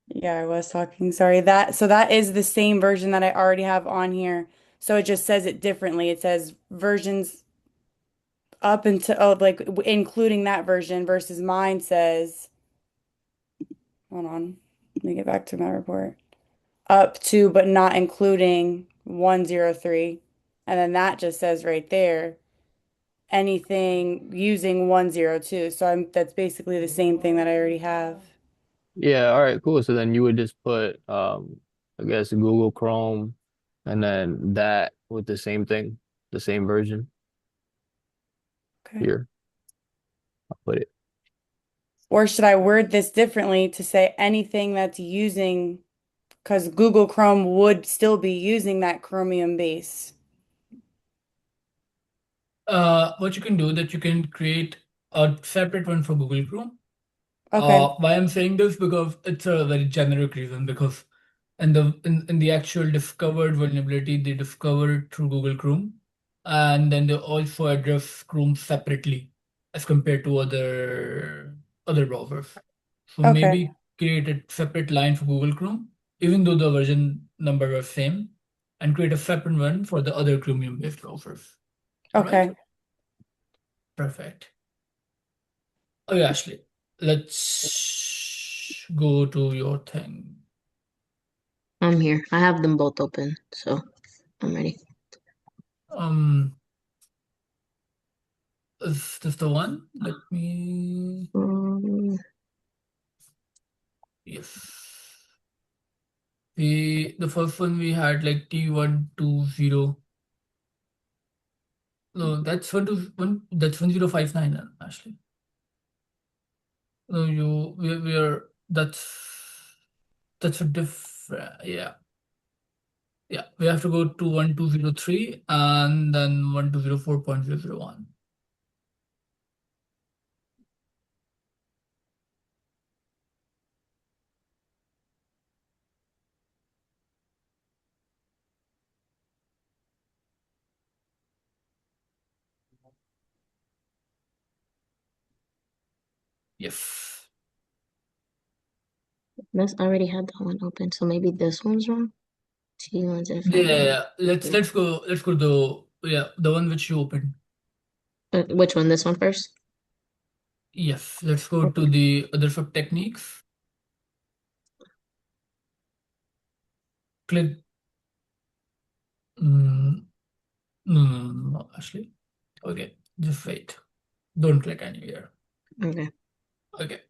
Yeah, I was talking. Sorry. So that is the same version that I already have on here. So it just says it differently. It says versions up until like including that version versus mine says, hold on, let me get back to my report. Up to but not including 103. And then that just says right there anything using 102. So that's basically the same thing that I already have. Yeah, all right, cool. So then you would just put I guess Google Chrome and then that with the same thing, the same version Okay. here. I'll put it. Or should I word this differently to say anything that's using, because Google Chrome would still be using that Chromium base. What you can do that you can create a separate one for Google Chrome. Okay. Why I'm saying this because it's a very generic reason because in the actual discovered vulnerability they discovered through Google Chrome, and then they also address Chrome separately as compared to other browsers. So Okay. maybe create a separate line for Google Chrome, even though the version number are same, and create a separate one for the other Chromium-based browsers. All right? Okay. Perfect. Okay, Ashley, let's go to your thing. I'm here. I have them both open, so I'm ready. Is this the one? Let me. Yes. The first one we had like T120. No, that's 121. That's 1059, Ashley. No, we are. That's a different. Yeah. Yeah, we have to go to 1203 and then 1204.001. Yes. This I already had that one open, so maybe this one's wrong. Yeah. Let's go the one which you opened. Which one? This one first? Yes, let's go to the other sub techniques. Click. No, Ashley. Okay, just wait. Don't click anywhere. Okay. Okay.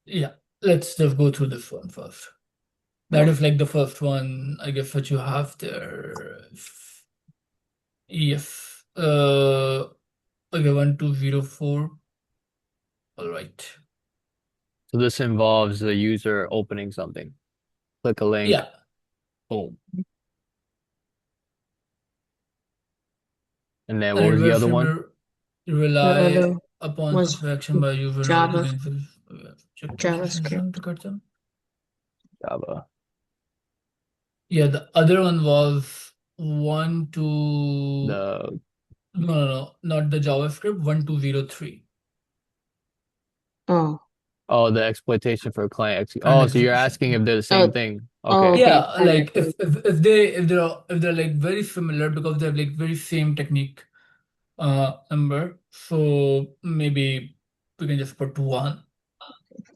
Yeah, let's just go through this one first. That is like the first one, I guess, what you have there. Yes. Okay, 1204. All right. So this involves the user opening something. Click a link. Yeah. Boom. And then An what was the advanced other one? framework The rely other upon was specific action by user in order to Java, gain check JavaScript. to cut them. Java. Yeah, the other one was one to The no, not the JavaScript, 1203. Oh, oh, the exploitation for client ex Client oh, so you're asking execution. if they're the same oh, thing. oh, Okay. okay. Yeah, Client like execution. if they're like very similar because they have like very same technique number. So maybe we can just put one.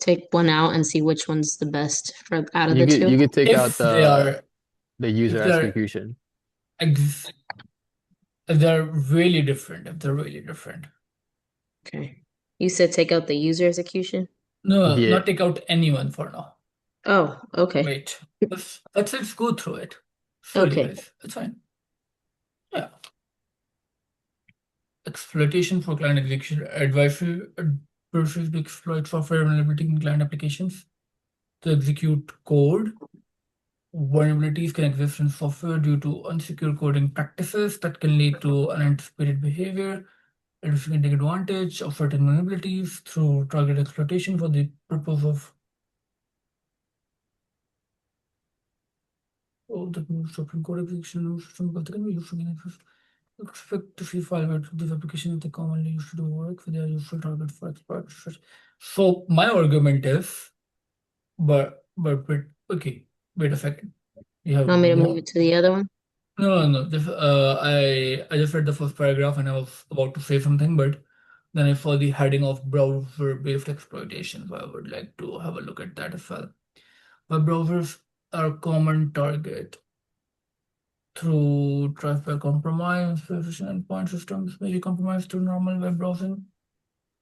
Take one out and see which one's the best for out of You the could two. you could take out If they are the if user they're execution. ex if they're really different, if they're really different. Okay. You said take out the user execution? No, Yeah. not take out anyone for now. Oh, okay. Wait. Let's go through it. Slowly, Okay. guys. It's fine. Yeah. Exploitation for client execution advisory adversaries to exploit software vulnerability in client applications to execute code. Vulnerabilities can exist in software due to unsecure coding practices that can lead to unanticipated behavior. Adversaries can take advantage of certain vulnerabilities through target exploitation for the purpose of the software code execution system because they can be used to gain access. Expect to see fileware to these applications they commonly used to do work for their useful target for exploits. So my argument is, but okay, wait a second. You have Want me to move one. it to the other one? No. I just read the first paragraph and I was about to say something, but then I saw the heading of browser-based exploitation, so I would like to have a look at that as well. Web browsers are a common target through traffic compromise, efficient endpoint systems may be compromised through normal web browsing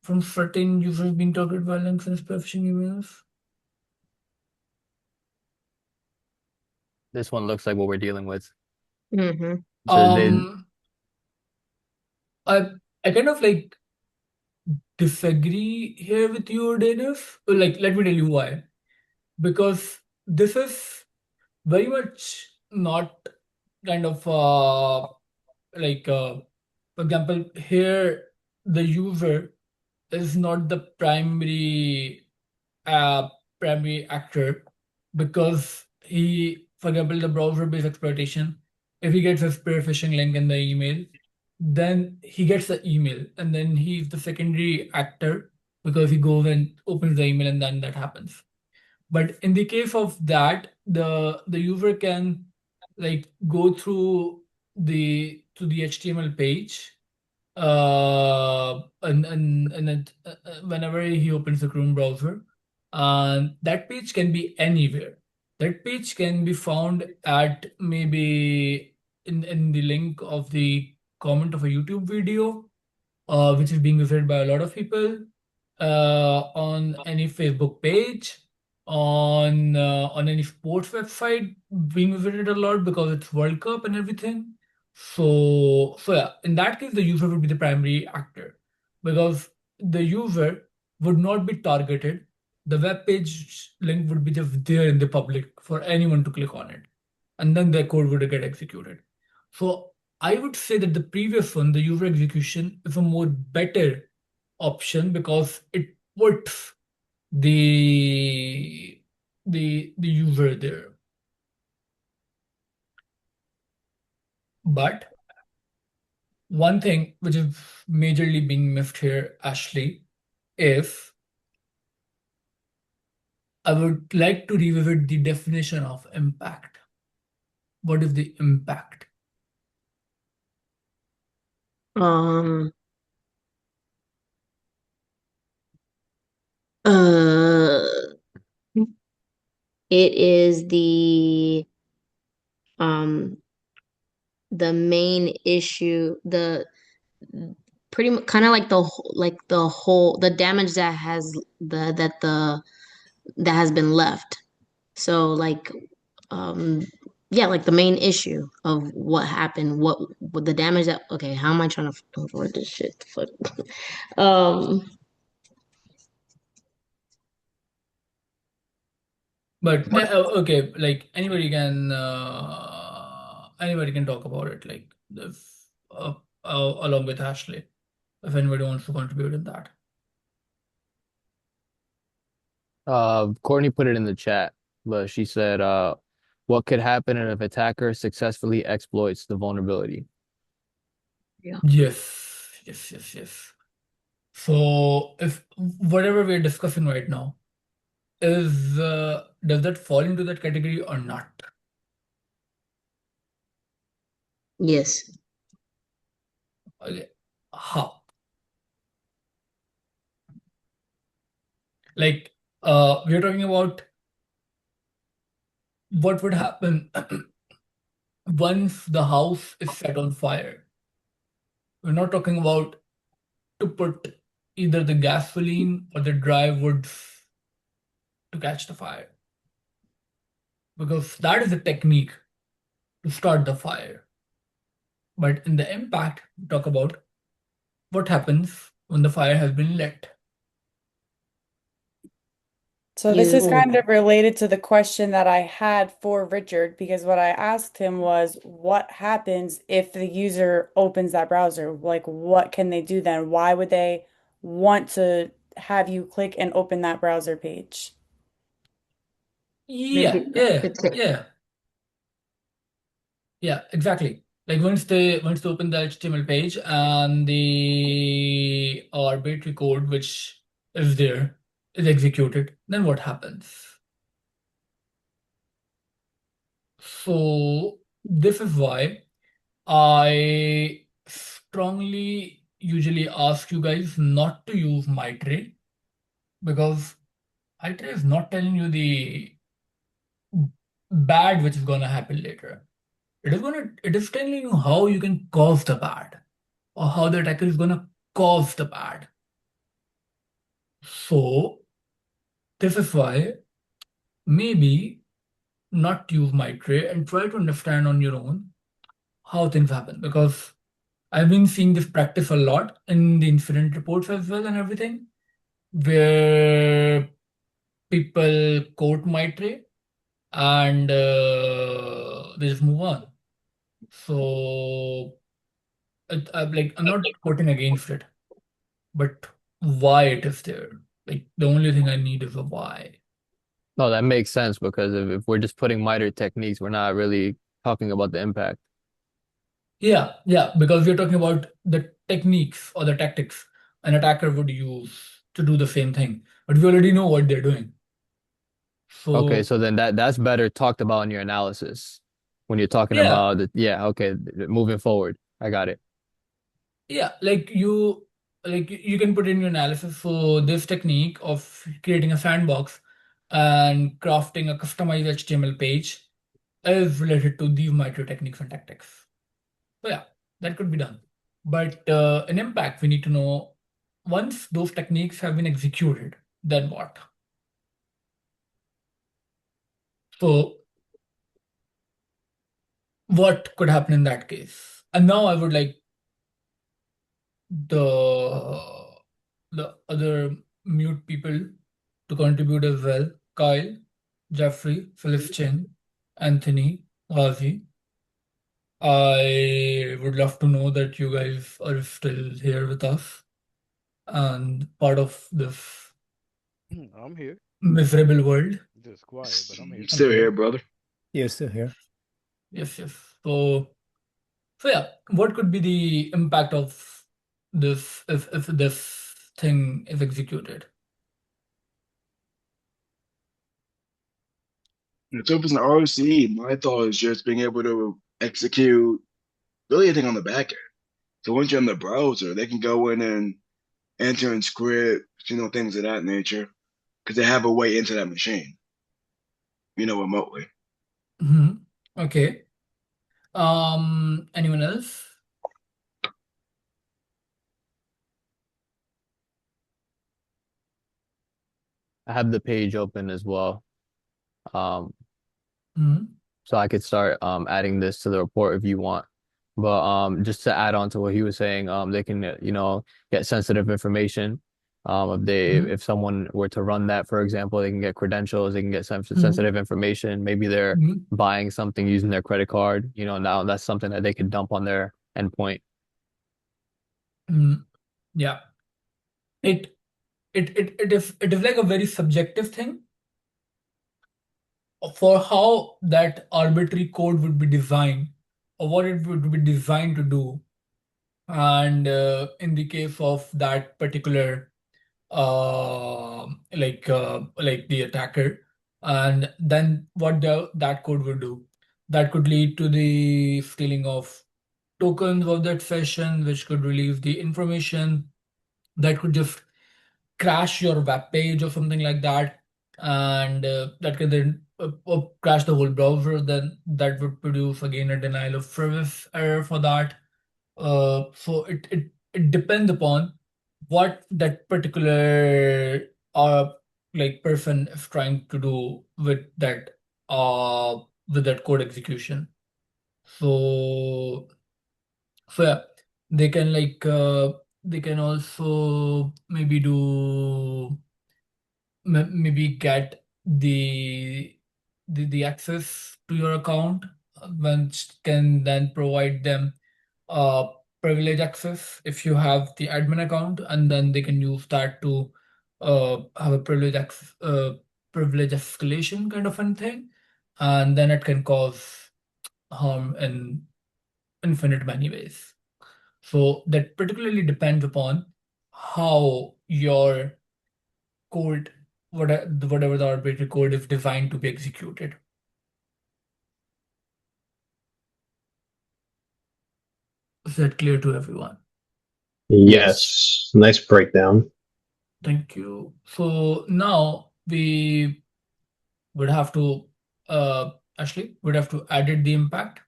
from certain users being targeted by links and phishing emails. This one looks like what we're dealing with. Mm-hmm. So they I I kind of like disagree here with you, Dennis. Like, let me tell you why. Because this is very much not kind of like for example, here the user is not the uh, primary actor because he, for example, the browser-based exploitation, if he gets a spear phishing link in the email, then he gets the email and then he's the secondary actor because he goes and opens the email and then that happens. But in the case of that, the user can like go through the HTML page and then whenever he opens the Chrome browser, that page can be anywhere. That page can be found at maybe in the link of the comment of a YouTube video, which is being visited by a lot of people, on any Facebook page, on any sports website being visited a lot because it's World Cup and everything. So yeah, in that case, the user would be the primary actor because the user would not be targeted. The web page link would be just there in the public for anyone to click on it, and then their code would get executed. So I would say that the previous one, the user execution, is a more better option because it puts the the user there. But one thing which is majorly being missed here, Ashley, is I would like to revisit the definition of impact. What is the impact? Um, uh, it is um the main issue, the pretty much kind of like the whole the damage that has that has been left. So like yeah, like the main issue of what happened, what the damage that okay, how am I trying to word this shit? Fuck. Um But okay, like anybody can talk about it, like if along with Ashley, if anybody wants to contribute in that. Courtney put it in the chat, but she said, what could happen if attacker successfully exploits the vulnerability? Yeah. Yes, yes, yes, yes. So if whatever we're discussing right now is does that fall into that category or not? Yes. Okay. How? Like we're talking about what would happen once the house is set on fire. We're not talking about to put either the gasoline or the dry woods to catch the fire, because that is a technique to start the fire. But in the impact, we talk about what happens when the fire has been lit. So this is You kind of related to the question that I had for Richard, because what I asked him was, what happens if the user opens that browser? Like, what can they do then? Why would they want to have you click and open that browser page? Yeah, repeat yeah, the yeah, yeah, exactly. Like once they open the HTML page and the arbitrary code which is there is executed, then what happens? So this is why I strongly usually ask you guys not to use Mitre, because Mitre is not telling you the bad which is gonna happen later. It is telling you how you can cause the bad, or how the attacker is gonna cause the bad. So this is why maybe not use Mitre and try to understand on your own how things happen, because I've been seeing this practice a lot in the incident reports as well and everything, where people quote Mitre and they just move on. So I'm not quoting against it, but why it is there? Like the only thing I need is a why. No, that makes sense because if we're just putting MITRE techniques, we're not really talking about the impact. Yeah, yeah, because we're talking about the techniques or the tactics an attacker would use to do the same thing, but we already know what they're doing. Okay, So so then that's better talked about in your analysis when you're talking yeah, about the, yeah, okay, moving forward. I got it. yeah, like you can put in your analysis. So this technique of creating a sandbox and crafting a customized HTML page is related to these micro techniques and tactics. So yeah, that could be done. But in impact, we need to know once those techniques have been executed, then what? So what could happen in that case? And now I would like the other mute people to contribute as well. Kyle, Jeffrey, Celestine, Anthony, Ghazi. I would love to know that you guys are still here with us and part of this I'm here. miserable world. Just quiet, but I'm here. Still Okay. here, brother. Yeah, still here. Yes, yes. So yeah, what could be the impact of this if this thing is executed? So if it's an ROC, my thought is just being able to execute really anything on the back end. So once you're in the browser, they can go in and enter and script, things of that nature, because they have a way into that machine, remotely. Hmm. Okay. Anyone else? I have the page open as well. Um, Hmm. so I could start adding this to the report if you want. But just to add on to what he was saying, they can get sensitive information If someone were to run that, for example, they can get credentials, they can get some sensitive information. Maybe they're buying something using their credit card. Now that's something that they could dump on their endpoint. Yeah. It is like a very subjective thing for how that arbitrary code would be designed or what it would be designed to do. And in the case of that particular like the attacker, and then what that code would do, that could lead to the stealing of tokens of that session, which could release the information that could just crash your web page or something like that, and that can then crash the whole browser. Then that would produce again a denial of service error for that. So it depends upon what that particular like person is trying to do with that code execution. So yeah, they can they can also maybe maybe get the access to your account, which can then provide them uh privilege access if you have the admin account, and then they can use that to have a privilege escalation kind of a thing, and then it can cause harm in infinite many ways. So that particularly depends upon how your code, whatever the arbitrary code is designed to be executed. Is that clear to everyone? Yes. Nice breakdown. Thank you. So now we would have to, Ashley, would have to edit the impact.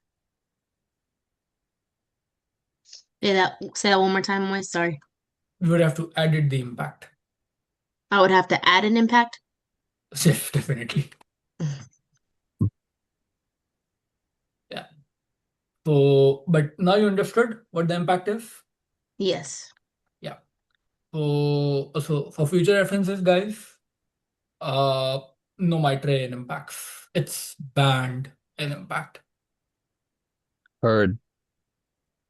Say that one more time, Moise. Sorry. We would have to edit the impact. I would have to add an impact? Yes, definitely. Yeah. So, but now you understood what the impact is? Yes. Yeah. So for future references, guys, no mitre in impacts. It's banned in impact. Heard.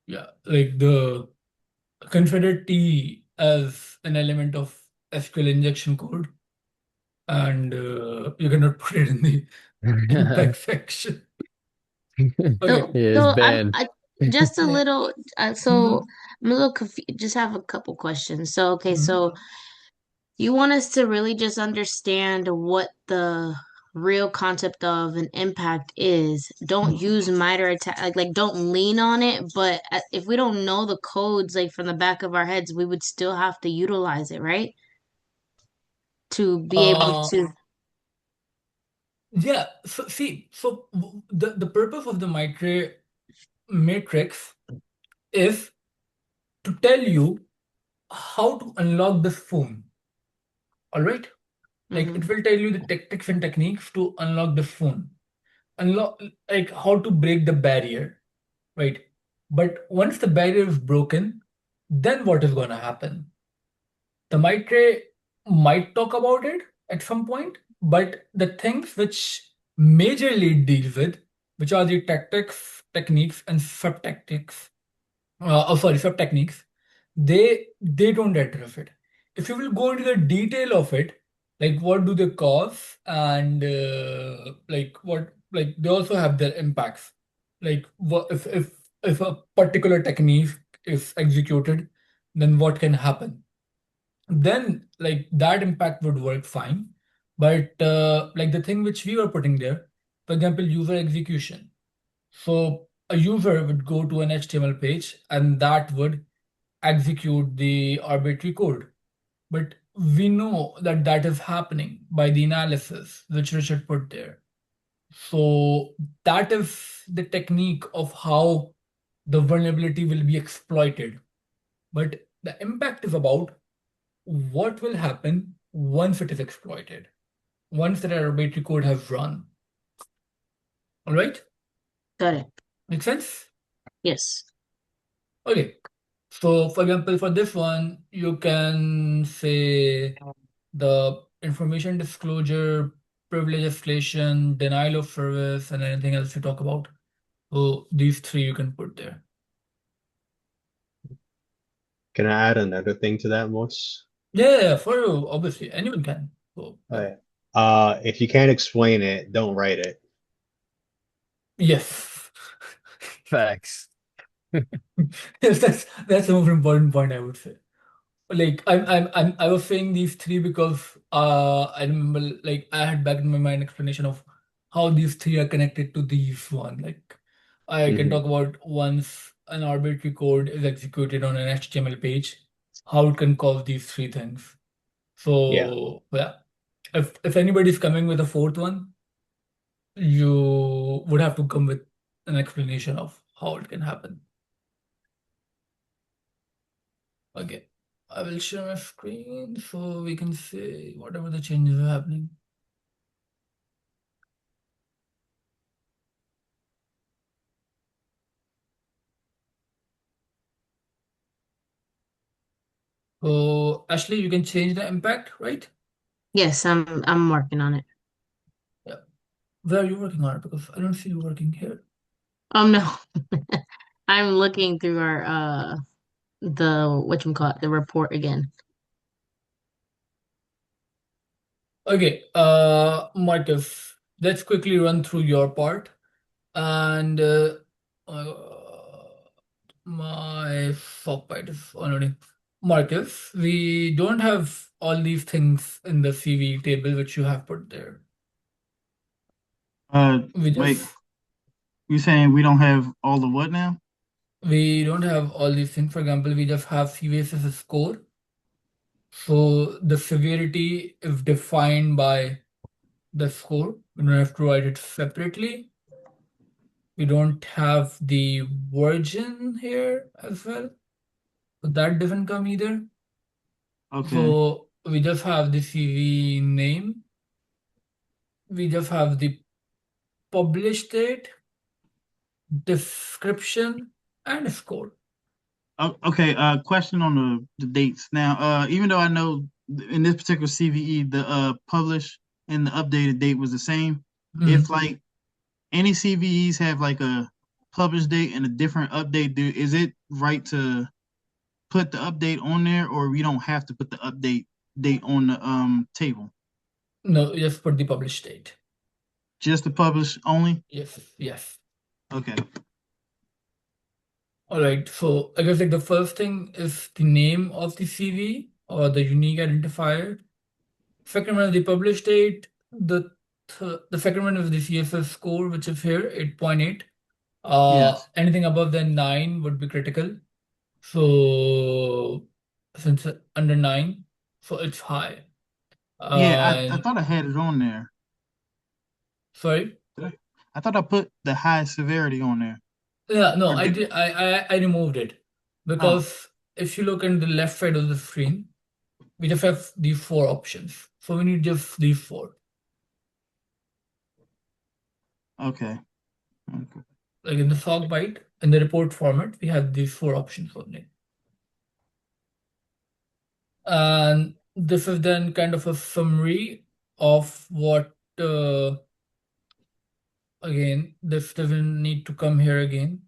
Yeah, like consider T as an element of SQL injection code, and you cannot put it in the impact section. Okay. It's banned. Just a Yeah. little. So I'm a little confused. Just have a couple questions. So okay, so you want us to really just understand what the real concept of an impact is. Don't use MITRE attack, like don't lean on it. But if we don't know the codes like from the back of our heads, we would still have to utilize it, right? To be able to. Yeah. So see, the purpose of the mitre matrix is to tell you how to unlock this phone. All right. Like it will tell you the tactics and techniques to unlock this phone. Unlock, like how to break the barrier, right? But once the barrier is broken, then what is going to happen? The mitre might talk about it at some point, but the things which majorly it deals with, which are the tactics, techniques, and sub-tactics, sub-techniques, they don't address it. If you will go into the detail of it, like what do they cause, and like they also have their impacts. Like what if a particular technique is executed, then what can happen? Then like that impact would work fine. But like the thing which we were putting there, for example, user execution. So a user would go to an HTML page and that would execute the arbitrary code. But we know that that is happening by the analysis which Richard put there. So that is the technique of how the vulnerability will be exploited. But the impact is about what will happen once it is exploited, once the arbitrary code has run. All right? Got it. Make sense? Yes. Okay. So, for example, for this one, you can say the information disclosure, privilege escalation, denial of service, and anything else you talk about. So these three you can put there. Can I add another thing to that, Moss? Yeah, for you, obviously, anyone can. So, Oh, yeah. yeah. If you can't explain it, don't write it. Yes. Facts. Yes, that's the most important point I would say. Like I was saying these three because I remember like I had back in my mind explanation of how these three are connected to these one. Like I can Hmm. talk about once an arbitrary code is executed on an HTML page, how it can cause these three things. Yeah. So yeah, if anybody's coming with a fourth one, you would have to come with an explanation of how it can happen. Okay. I will share my screen so we can see whatever the changes are happening. So Ashley, you can change the impact, right? Yes, I'm working on it. Yeah. Where are you working on it? Because I don't see you working here. No. I'm looking through our the whatchamacallit, the report again. Okay, Marcus, let's quickly run through your part. And uh, my sockbite is already. Marcus, we don't have all these things in the CV table which you have put there. We Wait, just you saying we don't have all the what now? we don't have all these things. For example, we just have CVEs as a score. So the severity is defined by the score. We don't have to write it separately. We don't have the version here as well. So that doesn't come either. Okay. So we just have the CV name. We just have the published date, description, and score. Okay. Question on the dates. Now, even though I know in this particular CVE the published and the updated date was the same, if Mhm. like any CVEs have like a published date and a different update, is it right to put the update on there, or we don't have to put the update date on the table? No, just put the published date. Just the publish only? Yes, yes. Okay. All right. So I guess like the first thing is the name of the CV or the unique identifier. Second one is the published date. The second one is the CSS score, which is here, 8.8. Yes. Anything above than 9 would be critical. So since under 9, so it's high. Yeah, I And thought I had it on there. sorry. I thought I put the high severity on there. Yeah, no, Or I did did I removed it oh, because if you look in the left side of the screen, we just have these four options. So we need just these four. okay. Okay. Like in the sock bite, in the report format, we have these four options only. And this is then kind of a summary of what, again, this doesn't need to come here again.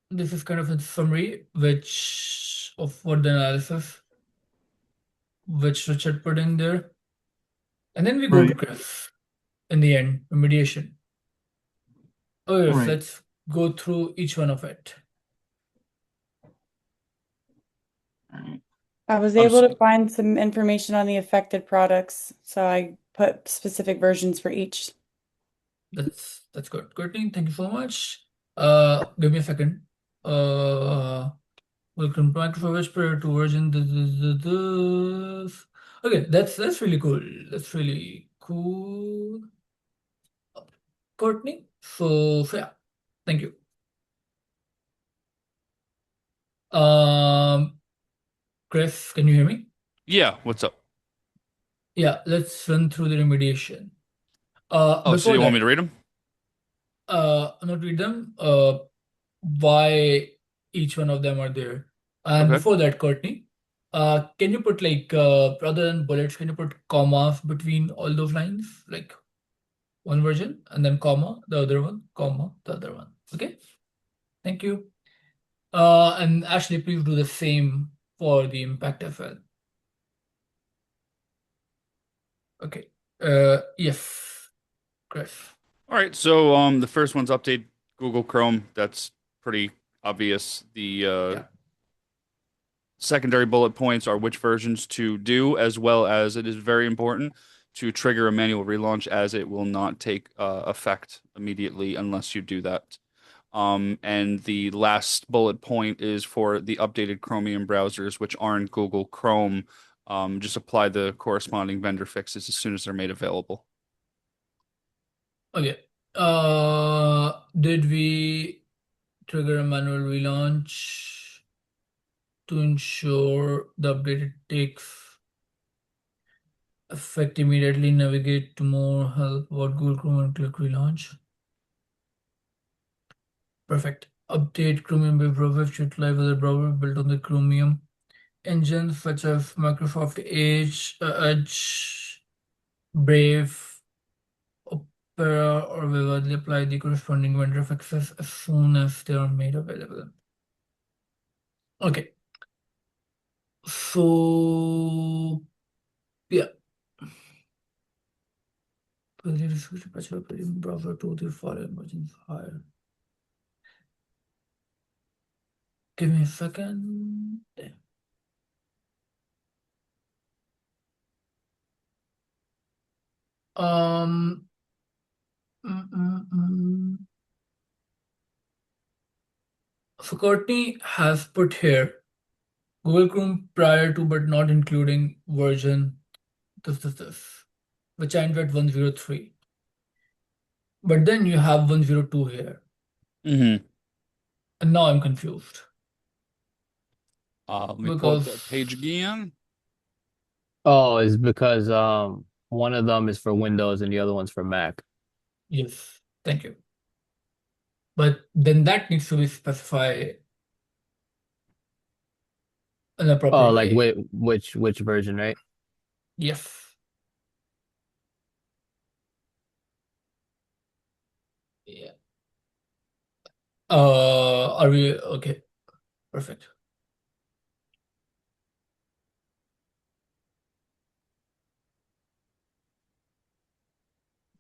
This is kind of a summary which of what the analysis which Richard put in there. And then we go to Right. Chris in the end, remediation. Oh yes, Right. let's go through each one of it. All right. I was I'm able to sorry. find some information on the affected products, so I put specific versions for each. That's good. Courtney, thank you so much. Give me a second. Welcome back to Whisper to version this. Okay, that's really cool. That's really cool, Courtney. So yeah, thank you. Um, Chris, can you hear me? Yeah, what's up? Yeah, let's run through the remediation. Oh, so Before you want me that, to read them? not read them. why each one of them are there. And Okay. before that, Courtney, can you put like rather than bullets, can you put commas between all those lines? Like one version and then comma, the other one, comma, the other one. Okay. Thank you. And Ashley, please do the same for the impact FL. Okay. Yes, Chris. All right. So the first one's update Google Chrome. That's pretty obvious. The Yeah. secondary bullet points are which versions to do, as well as it is very important to trigger a manual relaunch, as it will not take effect immediately unless you do that. And the last bullet point is for the updated Chromium browsers, which aren't Google Chrome. Just apply the corresponding vendor fixes as soon as they're made available. Okay. Did we trigger a manual relaunch to ensure the update takes effect immediately? Navigate to more help about Google Chrome and click relaunch. Perfect. Update Chromium web browser should live with a browser built on the Chromium engine, such as Microsoft Edge, Brave, Opera, or Vividly. Apply the corresponding vendor fixes as soon as they are made available. Okay. So, yeah. Browser to the following versions higher. Give me a second. Um, mm, mm, mm. So Courtney has put here Google Chrome prior to but not including version this, which ends at 103. But then you have 102 here. Mm-hmm. And now I'm confused. Let me pull up Because that page again. Oh, it's because one of them is for Windows and the other one's for Mac. yes, thank you. But then that needs to be specified in a proper Oh, like way. which version, right? Yes. Yeah. Are we okay? Perfect.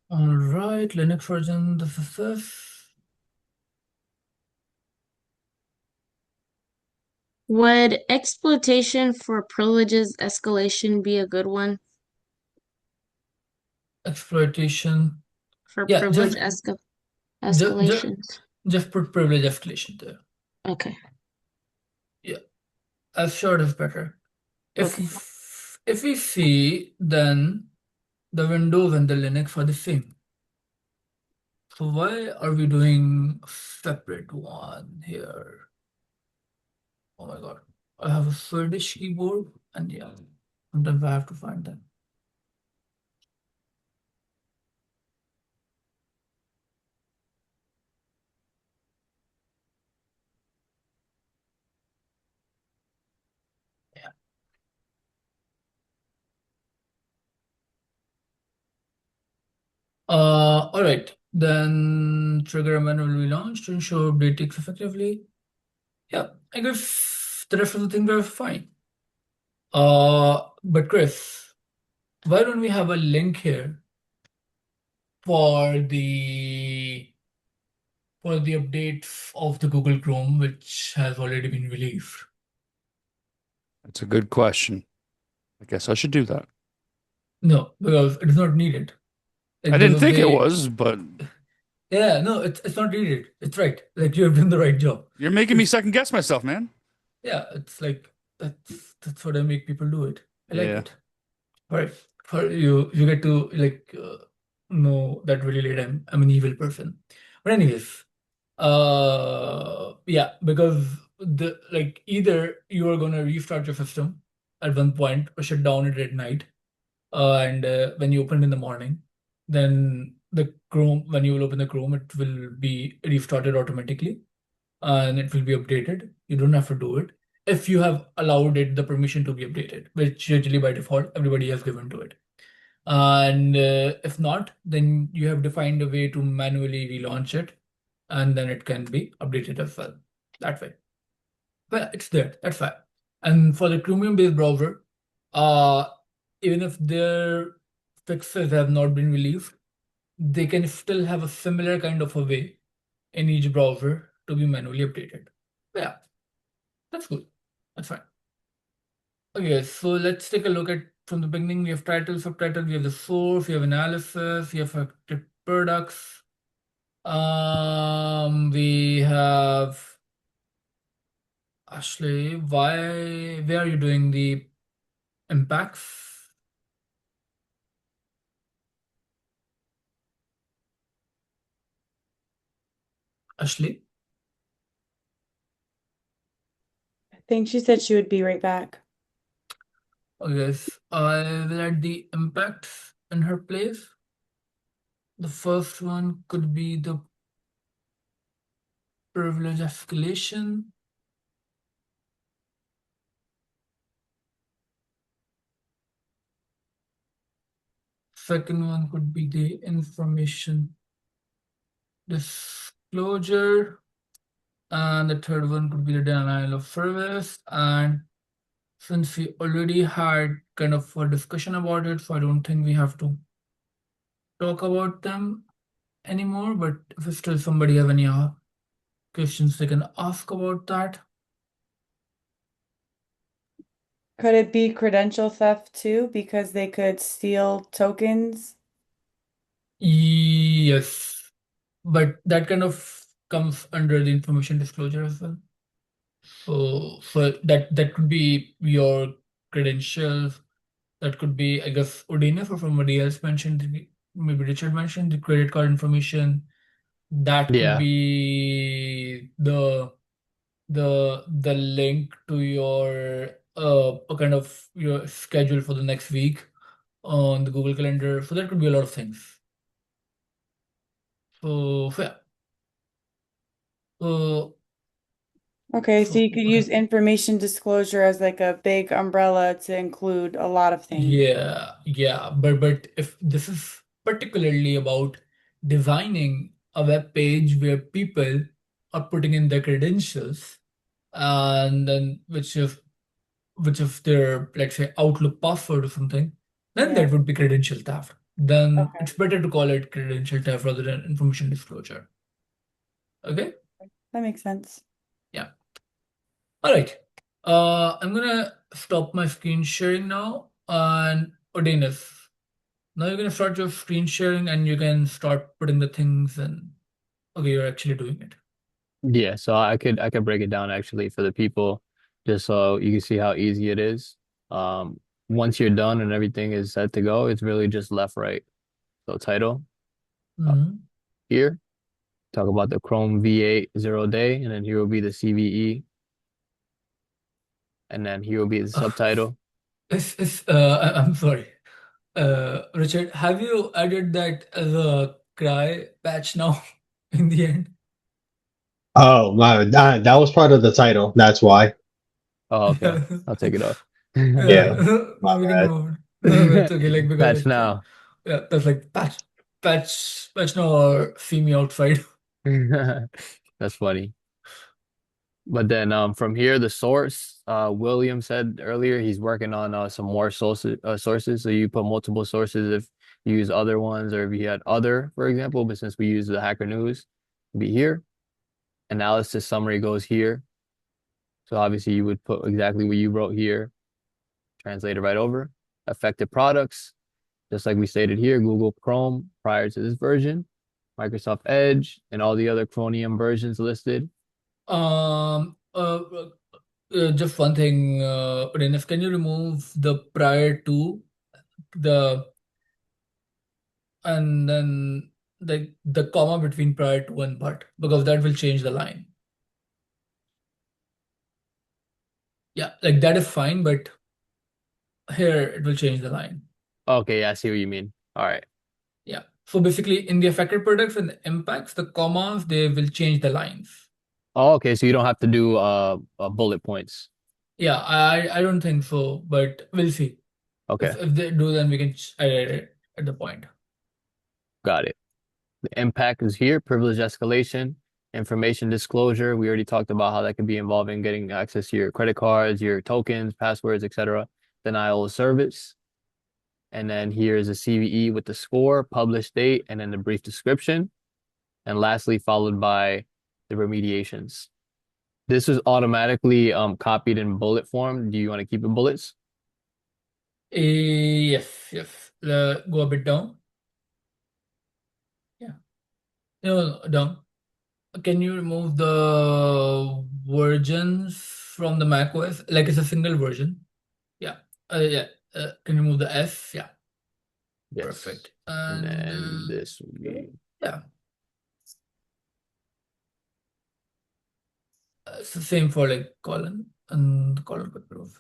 All right, Linux version, this is this. Would exploitation for privileges escalation be a good one Exploitation. for Yeah, privilege just, escalations? just put privilege escalation there. Okay. Yeah, as short as better. Okay. If we see, then the Windows and the Linux are the same. So why are we doing a separate one here? Oh my God. I have a Swedish keyboard and yeah, sometimes I have to find them. Yeah. All right. Then trigger a manual relaunch to ensure update takes effectively. Yeah, I guess the rest of the things are fine. But Chris, why don't we have a link here for the updates of the Google Chrome, which has already been released? That's a good question. I guess I should do that. No, because it is not needed. I Like there's didn't a think it way. was, but Yeah, no, it's not needed. It's right. Like you have done the right job. you're making me It's second guess myself, man. yeah, it's like that's what I make people do it. I like Yeah. it. Right. For you get to like know that really late I'm an evil person. But anyways, yeah, because the like either you are gonna restart your system at one point or shut down it at night, and when you open it in the morning, then the Chrome when you will open the Chrome, it will be restarted automatically. and it will be updated. You don't have to do it if you have allowed it the permission to be updated, which usually by default everybody has given to it. And if not, then you have defined a way to manually relaunch it, and then it can be updated as well that way. But it's there. That's fine. And for the Chromium-based browser, uh, even if their fixes have not been released, they can still have a similar kind of a way in each browser to be manually updated. Yeah, that's good. That's fine. Okay, so let's take a look at from the beginning. We have title, subtitle, we have the source, we have analysis, we have affected products. We have Ashley. Where are you doing the impacts? Ashley? I think she said she would be right back. Yes, I will add the impacts in her place. The first one could be the privilege escalation. Second one could be the information disclosure. And the third one could be the denial of service. And since we already had kind of a discussion about it, so I don't think we have to talk about them anymore. But if still somebody have any questions, they can ask about that. Could it be credential theft too? Because they could steal tokens? Yes, but that kind of comes under the information disclosure as well. So that could be your credentials. That could be, I guess, Odinus or somebody else mentioned, maybe Richard mentioned the credit card information. That could Yeah. be the link to your a kind of your schedule for the next week on the Google Calendar. So that could be a lot of things. So yeah. So Okay, so you could use okay. information disclosure as like a big umbrella to include a lot of things. Yeah, but if this is particularly about designing a web page where people are putting in their credentials, and then which is their, let's say, Outlook password or something, then Yeah. that would be credential theft. Then Okay. it's better to call it credential theft rather than information disclosure. Okay? That makes sense. Yeah. All right. I'm gonna stop my screen sharing now. And Odinus, now you're gonna start your screen sharing and you can start putting the things in. Okay, you're actually doing it. Yeah, so I could break it down actually for the people just so you can see how easy it is. Once you're done and everything is set to go, it's really just left, right. So title Mhm. here, talk about the Chrome V8 0 day, and then here will be the CVE, and then here will be the subtitle. I'm sorry. Richard, have you added that as a cry patch now in the end? Oh my, that was part of the title. That's why. Oh, okay. I'll take it off. Yeah, my No, we can bad. move on. No, it's okay. Like because Patch it's now. yeah, that's like patch now or see me outside. That's funny. But then from here, the source, William said earlier he's working on some more sources. So you put multiple sources if you use other ones or if you had other, for example, but since we use the Hacker News, it'd be here. Analysis summary goes here. So obviously you would put exactly what you wrote here, translate it right over. Affected products, just like we stated here, Google Chrome prior to this version, Microsoft Edge, and all the other Chromium versions listed. Um, uh, just one thing, Renes, can you remove the prior to the and then the comma between prior to and but because that will change the line. Yeah, like that is fine, but here it will change the line. Okay, yeah, I see what you mean. All right. Yeah. So basically, in the affected products and the impacts, the commas they will change the lines. Oh, okay, so you don't have to do bullet points. Yeah, I don't think so, but we'll see. Okay, If they do, then we can edit it at the point. got it. The impact is here, privilege escalation, information disclosure. We already talked about how that could be involving getting access to your credit cards, your tokens, passwords, etc. Denial of service. And then here is a CVE with the score, published date, and then the brief description. And lastly, followed by the remediations. This is automatically copied in bullet form. Do you want to keep it bullets? Yes, yes. Go a bit down. Yeah. No, no, down. Can you remove the versions from the Mac OS? Like it's a single version. Yeah. Yeah. Can you remove the S? Yeah. Yes. Perfect. And And then this would be yeah. It's the same for like colon and colon could prove.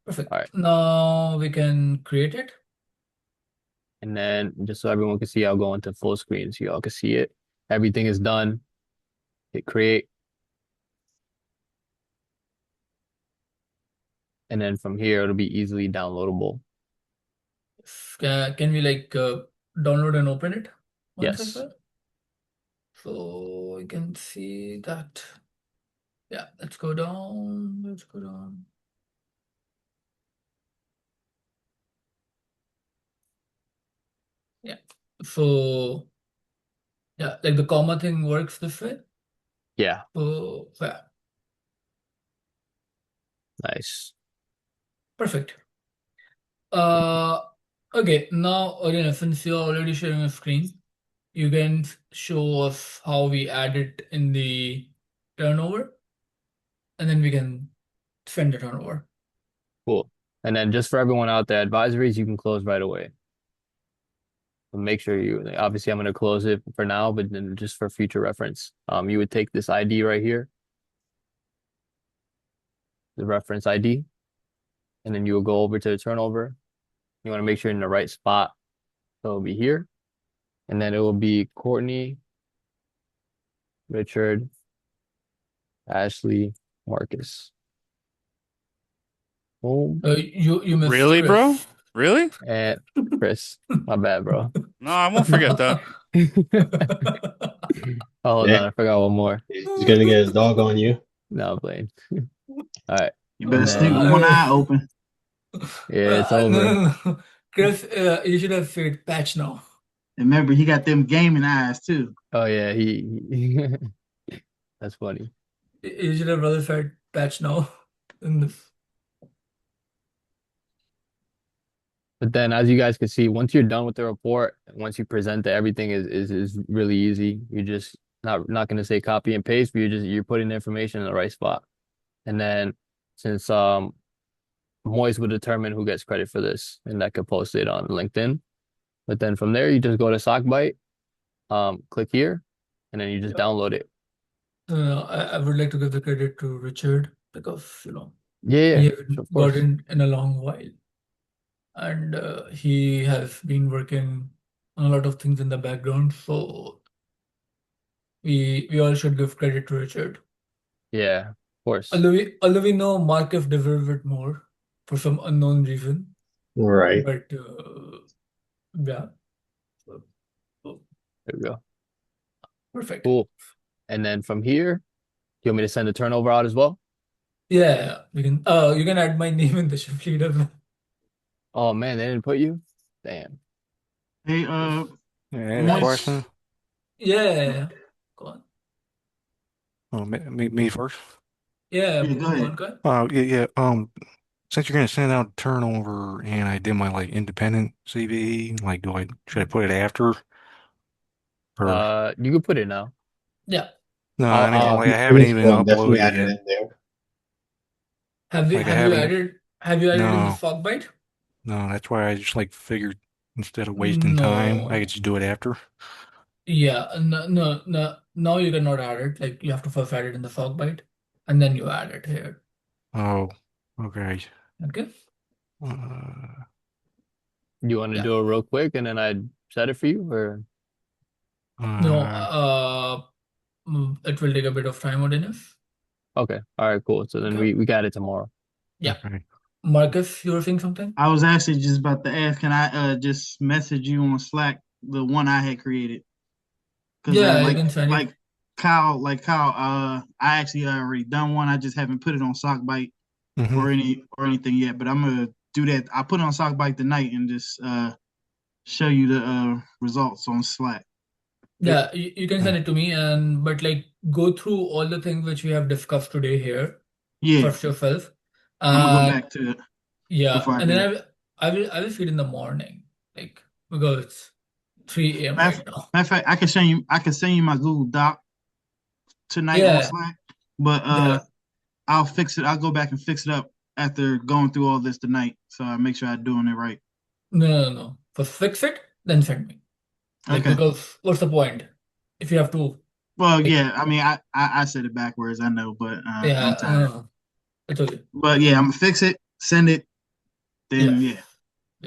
Perfect. all right. Now we can create it. And then just so everyone can see, I'll go into full screen so y'all can see it. Everything is done. Hit create. And then from here, it'll be easily downloadable. Can we like download and open it once as Yes. well? So we can see that. Yeah, let's go down. Let's go down. Yeah. So yeah, like the comma thing works this way. Yeah. So yeah, Nice. perfect. Uh, okay. Now again, since you're already sharing a screen, you can show us how we add it in the turnover, and then we can send the turnover. Cool. And then just for everyone out there, advisories you can close right away. So make sure you, obviously I'm going to close it for now, but then just for future reference, you would take this ID right here, the reference ID, and then you will go over to the turnover. You want to make sure you're in the right spot. So it'll be here. And then it will be Courtney, Richard, Ashley, Marcus. Boom. You missed Really, bro? Chris. Really? And Chris. My bad, bro. No, I won't forget that. Oh, hold on. Yeah, I forgot one more. he's gonna get his dog on you. No, I'm playing. All right. You better And sleep then, with one eye open. yeah, it's No, over. no, no. Chris, you should have said patch now. And remember, he got them gaming eyes too. Oh, yeah. That's funny. You should have rather said patch now in this. But then, as you guys can see, once you're done with the report, once you present it, everything is really easy. You're just not going to say copy and paste, but you're putting the information in the right spot. And then, since Moise would determine who gets credit for this, and that could post it on LinkedIn. But then from there, you just go to SockBite, click here, and then you just download it. I would like to give the credit to Richard because Yeah, we yeah, haven't of course. gotten in a long while, and he has been working on a lot of things in the background. So we all should give credit to Richard. Yeah, of course. Although we know Markov deserves it more for some unknown reason, Right. but yeah, so, There we go. perfect. Cool. And then from here, you want me to send the turnover out as well? Yeah, we can. You can add my name in the shift lead as well. Oh man, they didn't put you? Damn. Hey, Yeah, any Moise, question? Yeah, go on. Oh, me first. Yeah, yeah, go go ahead. on, go on. Yeah. Since you're gonna send out turnover, and I did my like independent CVE, like, should I put it after, or You could put it now. Yeah. no? I'll I mean, I'll like, I haven't Previous even one definitely uploaded added yet. in there. Like, I Have you haven't. added in the No, fog bite? no. That's why I just like figured instead of wasting time, I No. could just do it after. Yeah, no. Now you cannot add it. Like you have to first add it in the fog bite, and then you add it here. Oh, okay. Okay. Uh, You want to Yeah. do it real quick and then I set it for you or No. uh, it will take a bit of time, Dennis. Okay. All right, cool. So then Okay. we got it tomorrow. Yeah. Okay. Marcus, you were saying something? I was actually just about to ask, can I just message you on Slack the one I had created? Because Yeah, you can send it. Kyle, I actually already done one. I just haven't put it on Sockbite Mm-hmm. or anything yet. But I'm gonna do that. I put it on Sockbite tonight and just show you the results on Slack. Yeah, you can send it to me, but like go through all the things which we have discussed today here Yeah, first yourself. I'm gonna go And back to it yeah, before I and do then that. I will feed in the morning, like because it's 3 a.m. Matter, right now. matter of fact, I can send you my Google Doc tonight on Yeah, Slack, but yeah. I'll fix it. I'll go back and fix it up after going through all this tonight, so I make sure I'm doing it right. No, no, no. First fix it, then send me. Like Okay. because what's the point if you have to Well, like yeah. I mean, I said it backwards. I know, but I'm yeah, tired. it's okay. But yeah, I'm gonna fix it, send it, then Yes, yeah,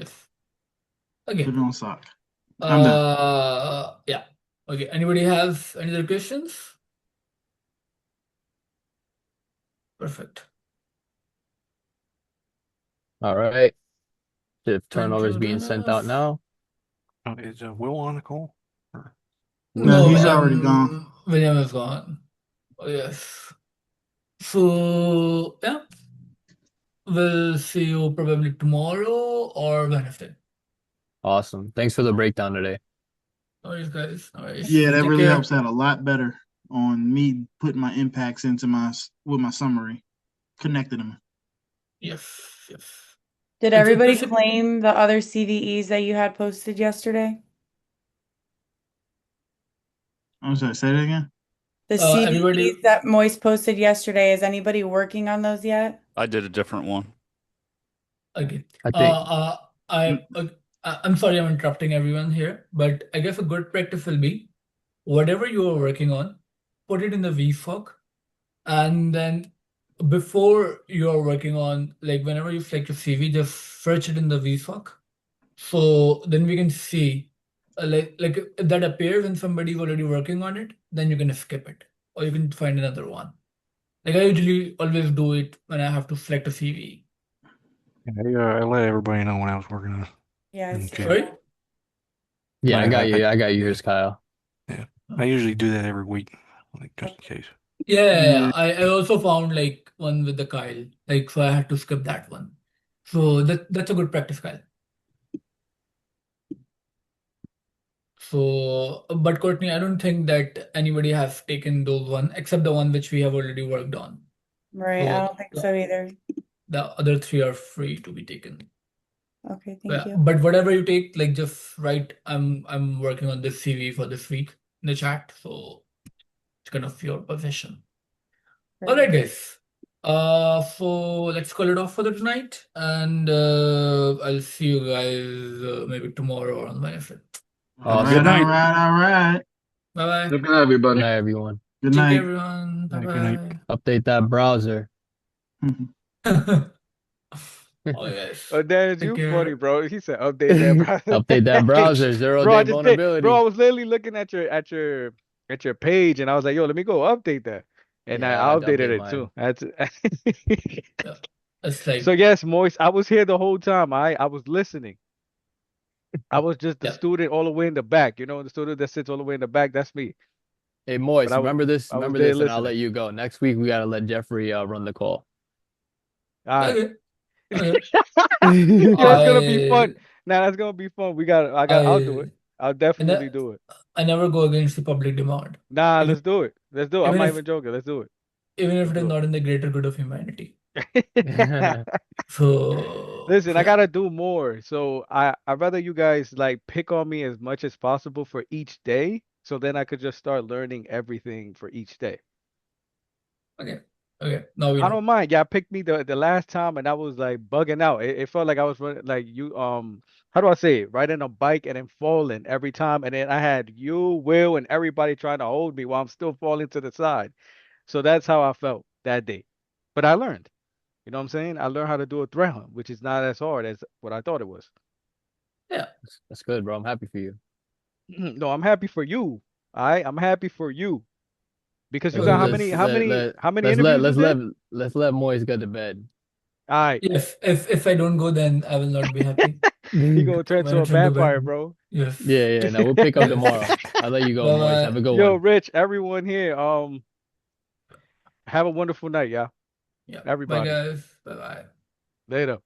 yes. put Okay. it on Slack. I'm done. Yeah. Okay. Anybody have any other questions? Perfect. All right. If Thank turnovers you, being sent out Dennis. now. Is Will on the call? Or- No, No, he's already gone. William is gone. Oh, yes. So yeah, we'll see you probably tomorrow or Wednesday. Awesome. Thanks for the breakdown today. No worries, guys. No Yeah, worries. that Take really care. helps out a lot better on me putting my impacts into with my summary, connecting them. Yes, yes. Did It's everybody basic. claim the other CVEs that you had posted yesterday? I'm sorry, say that again. The Everybody. CVEs that Moist posted yesterday, is anybody working on those yet? I did a different one. Okay. I think I'm sorry I'm interrupting everyone here, but I guess a good practice will be whatever you are working on, put it in the VFOC, and then before you are working on, like whenever you select your CV, just search it in the VFOC. So then we can see, like if that appears when somebody's already working on it, then you can skip it, or you can find another one. Like I usually always do it when I have to select a CV. Yeah, I let everybody know when I was working on it Yeah, I in the see chat. Sorry? that. yeah, I got you. I got Yeah, yours, Kyle. yeah. I usually do that every week, like just in case. Yeah, Yeah, I also found like one with the Kyle, like so I had to skip that one. So that's a good practice, Kyle. So, but Courtney, I don't think that anybody has taken those one except the one which we have already worked on. Right, I So don't think so either. the other three are free to be taken. Okay, thank Yeah, you. but whatever you take, like just write, I'm working on this CV for this week in the chat, so it's kind of your possession. All right, Great. guys. So let's call it off for the tonight, and I'll see you guys maybe tomorrow or on Wednesday. all Awesome. right, Good all night. right, all right. Bye bye. Good night, Good everybody. night, everyone. Good Take care, night. everyone. Bye Good night. bye. Update that browser. Oh yes. Oh, Dennis, Take you funny, care. bro. He said update that browser. Update that browser. Zero Bro, day I just did. Bro, I vulnerability. was literally looking at your page, and I was like, yo, let me go update that, and Yeah, I I got to updated update it too. mine. That's Yeah. It's so like yes, Moist. I was here the whole time. I was listening. I was just the yeah. student all the way in the back. You know, the student that sits all the way in the back. That's me. Hey, But Moist, remember this? I was Remember there this, and I'll listening. let you go. Next week, we got to let Jeffrey run the call. All right. Okay. Okay. Yo, that's gonna be fun. I Now that's gonna be fun. I'll do it. I I'll I, definitely ne do it. I never go against the public demand. Nah, Even let's do it. Let's do it. I'm even not if even joking. Let's do it. even if Let's it is do not in the greater good of humanity. it. Listen, So I yeah. gotta do more. So I'd rather you guys like pick on me as much as possible for each day. So then I could just start learning everything for each day. Okay. Okay. Now we I know. don't mind. Y'all picked me the last time and I was like bugging out. It felt like I was running like you how do I say it? Riding a bike and then falling every time. And then I had you, Will, and everybody trying to hold me while I'm still falling to the side. So that's how I felt that day. But I learned. You know what I'm saying? I learned how to do a threat hunt, which is not as hard as what I thought it was. Yeah. That's good, bro. I'm happy for you. No, I'm happy for you. All right, I'm happy for you. Because you All got how right. many interviews you let's did? let's let Moise go to bed. All right. If I don't go, then I will not be happy. He gonna turn I'm to gonna a turn to vampire, bed. bro. Yes. Yeah, no, we'll pick up tomorrow. Yes. I'll let you go, Bye Moise. Have bye. a good Yo, one. Rich, everyone here, have a wonderful night, y'all. Yeah. Bye Everybody. guys. Bye bye. Later.